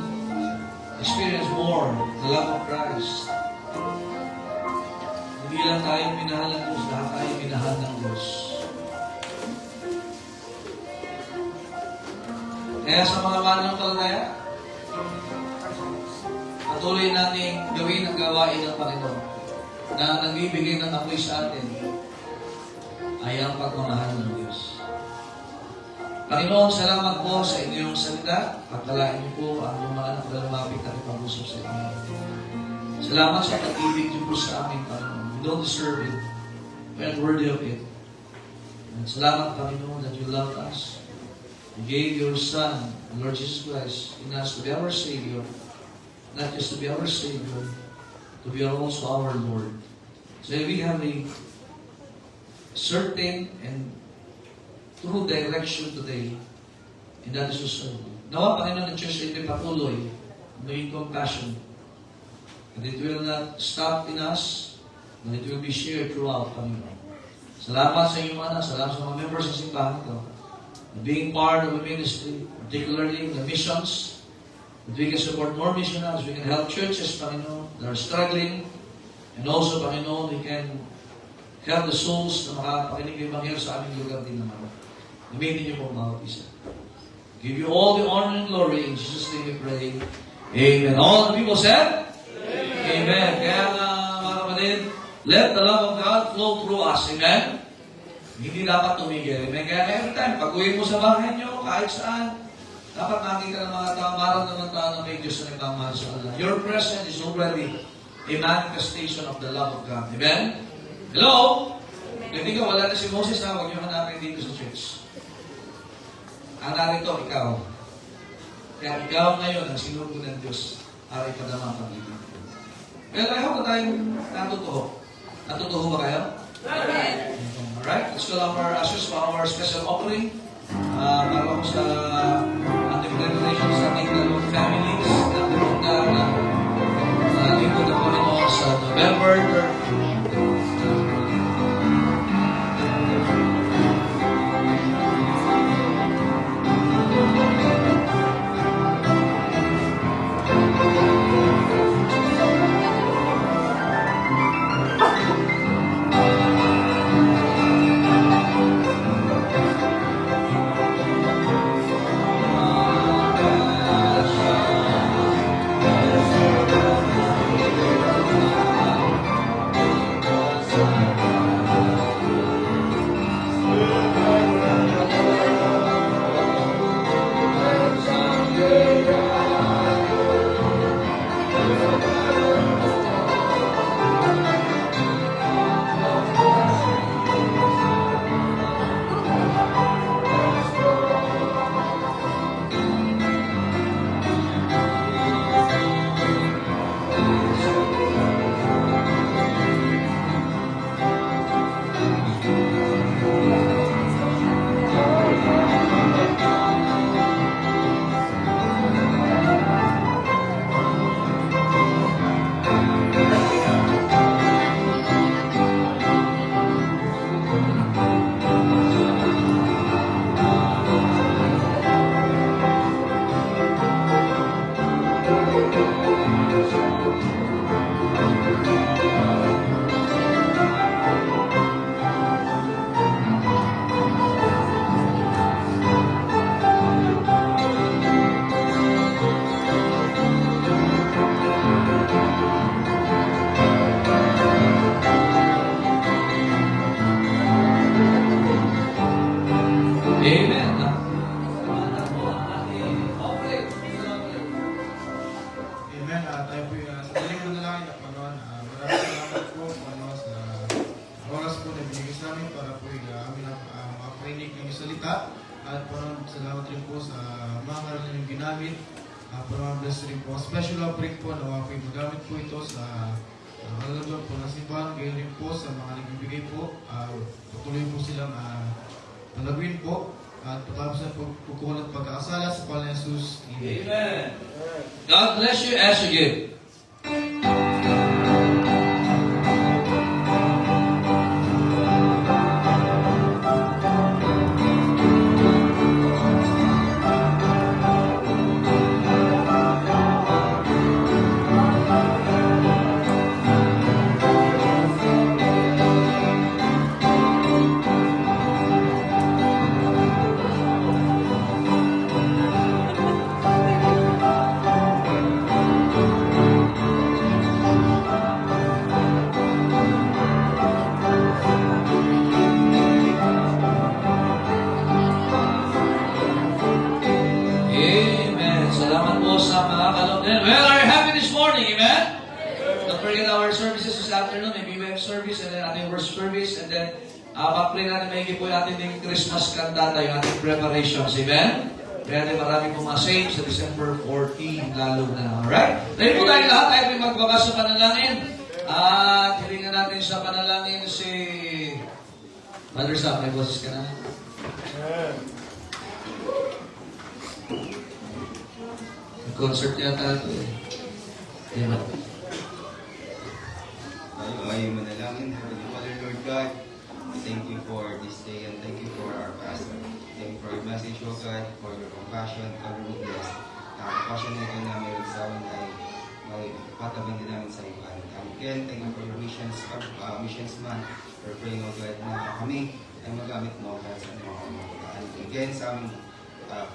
experience more the love of Christ. Hindi lang tayo minahal ng Diyos, lahat tayo minahal ng Diyos. Kaya sa mga manang palataya, patuloy natin gawin ang gawain ng Panginoon na nagbibigay ng apoy sa atin ay ang pagmamahal ng Diyos. Panginoon, salamat po sa inyong salita. Pagkalain niyo po ang mga anak na lumapit at ipag-usap sa inyo. Salamat sa pag-ibig niyo po sa amin, Panginoon. We don't deserve it. We are worthy of it. And salamat, Panginoon, that you love us. You gave your Son, the Lord Jesus Christ, in us to be our Savior. Not just to be our Savior, to be also our Lord. So we have a certain and true direction today, and that is to serve you. Nawa, Panginoon, ng Church ay patuloy maging compassion, and it will not stop in us, but it will be shared throughout, Panginoon. Salamat sa inyong anak, salamat sa mga members ng simbahan ko, being part of the ministry, particularly the missions, that we can support more missionaries, we can help churches, Panginoon, that are struggling, and also, Panginoon, we can Help the souls na makapakinig ng Ebanghelyo sa aming lugar din naman. Gamitin niyo po ang bawat isa. Give you all the honor and glory. In Jesus' name we pray. Amen. All the people said? Amen. Kaya nga, mga kapatid, let the love of God flow through us. Amen? Hindi dapat tumigil. Amen? Kaya every time, pag-uwi mo sa bahay nyo, kahit saan, dapat nakita ng mga tao, maramdaman tayo na may Diyos na nagmamahal sa Allah. Your presence is already a manifestation of the love of God. Amen? Hello? Hindi ka, wala na si Moses na, huwag nyo hanapin dito sa church. Ang narito, ikaw. Kaya ikaw ngayon ang sinugo ng Diyos para ipadama pag dito. Well, I hope na tayong natutuho. Natutuho ba kayo? Amen. Alright, let's call our ushers for our special offering. Para ko sa ating congregation, sa ating dalawang families na pumunta na lingkod ng Panginoon sa November 3rd. Amen. Amen. Tayo po sa daling manalangin at Panginoon. Maraming salamat po sa oras po na binigay sa amin para po amin makapakinig ng salita. At Panginoon, salamat rin po sa mga karalan yung ginamit. Panginoon, bless rin po. Special offering po na po magamit po ito sa kalagyan po ng simbahan. Gayon rin po sa mga nagbibigay po. Patuloy po silang nalagwin po. At patapos na pagkukulat pagkakasala sa pangalan ni Jesus. Amen. God bless you as you give. Amen. Salamat po sa mga kalungkutan. Well, are you happy this morning? Amen? Don't forget our services this afternoon. May BBM service and then ating worship service. And then, back-play natin may po yung ating Christmas kantata, yung ating preparations. Amen? Kaya din marami pong mga saints sa December 14, lalo na. Alright? Dahil po tayo lahat, tayo po magbakas sa panalangin. At hilingan natin sa panalangin si Brother Sam. May boses ka na. Concert yata ito eh. Diba? Tayo ay manalangin. Heavenly Father, Lord God, thank you for this day and thank you for our pastor. Thank you for your message, O God, for your compassion, cover with bless. Compassion na ito na may sawan ay may patabang din namin sa iba. again, thank you for your missions man. We're praying, O God, na kami ay magamit mo, God, sa mga kamagataan. Again, sa aming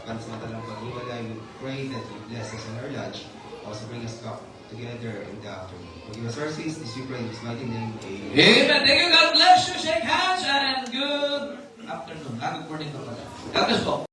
pansamantalang pag-iwalay, we pray that you bless us in our lunch. Also bring us back together in the afternoon. Forgive us our sins, this we pray in His mighty name. Amen. Amen. Thank you. God bless you. Shake hands and good afternoon. Good morning. God bless po.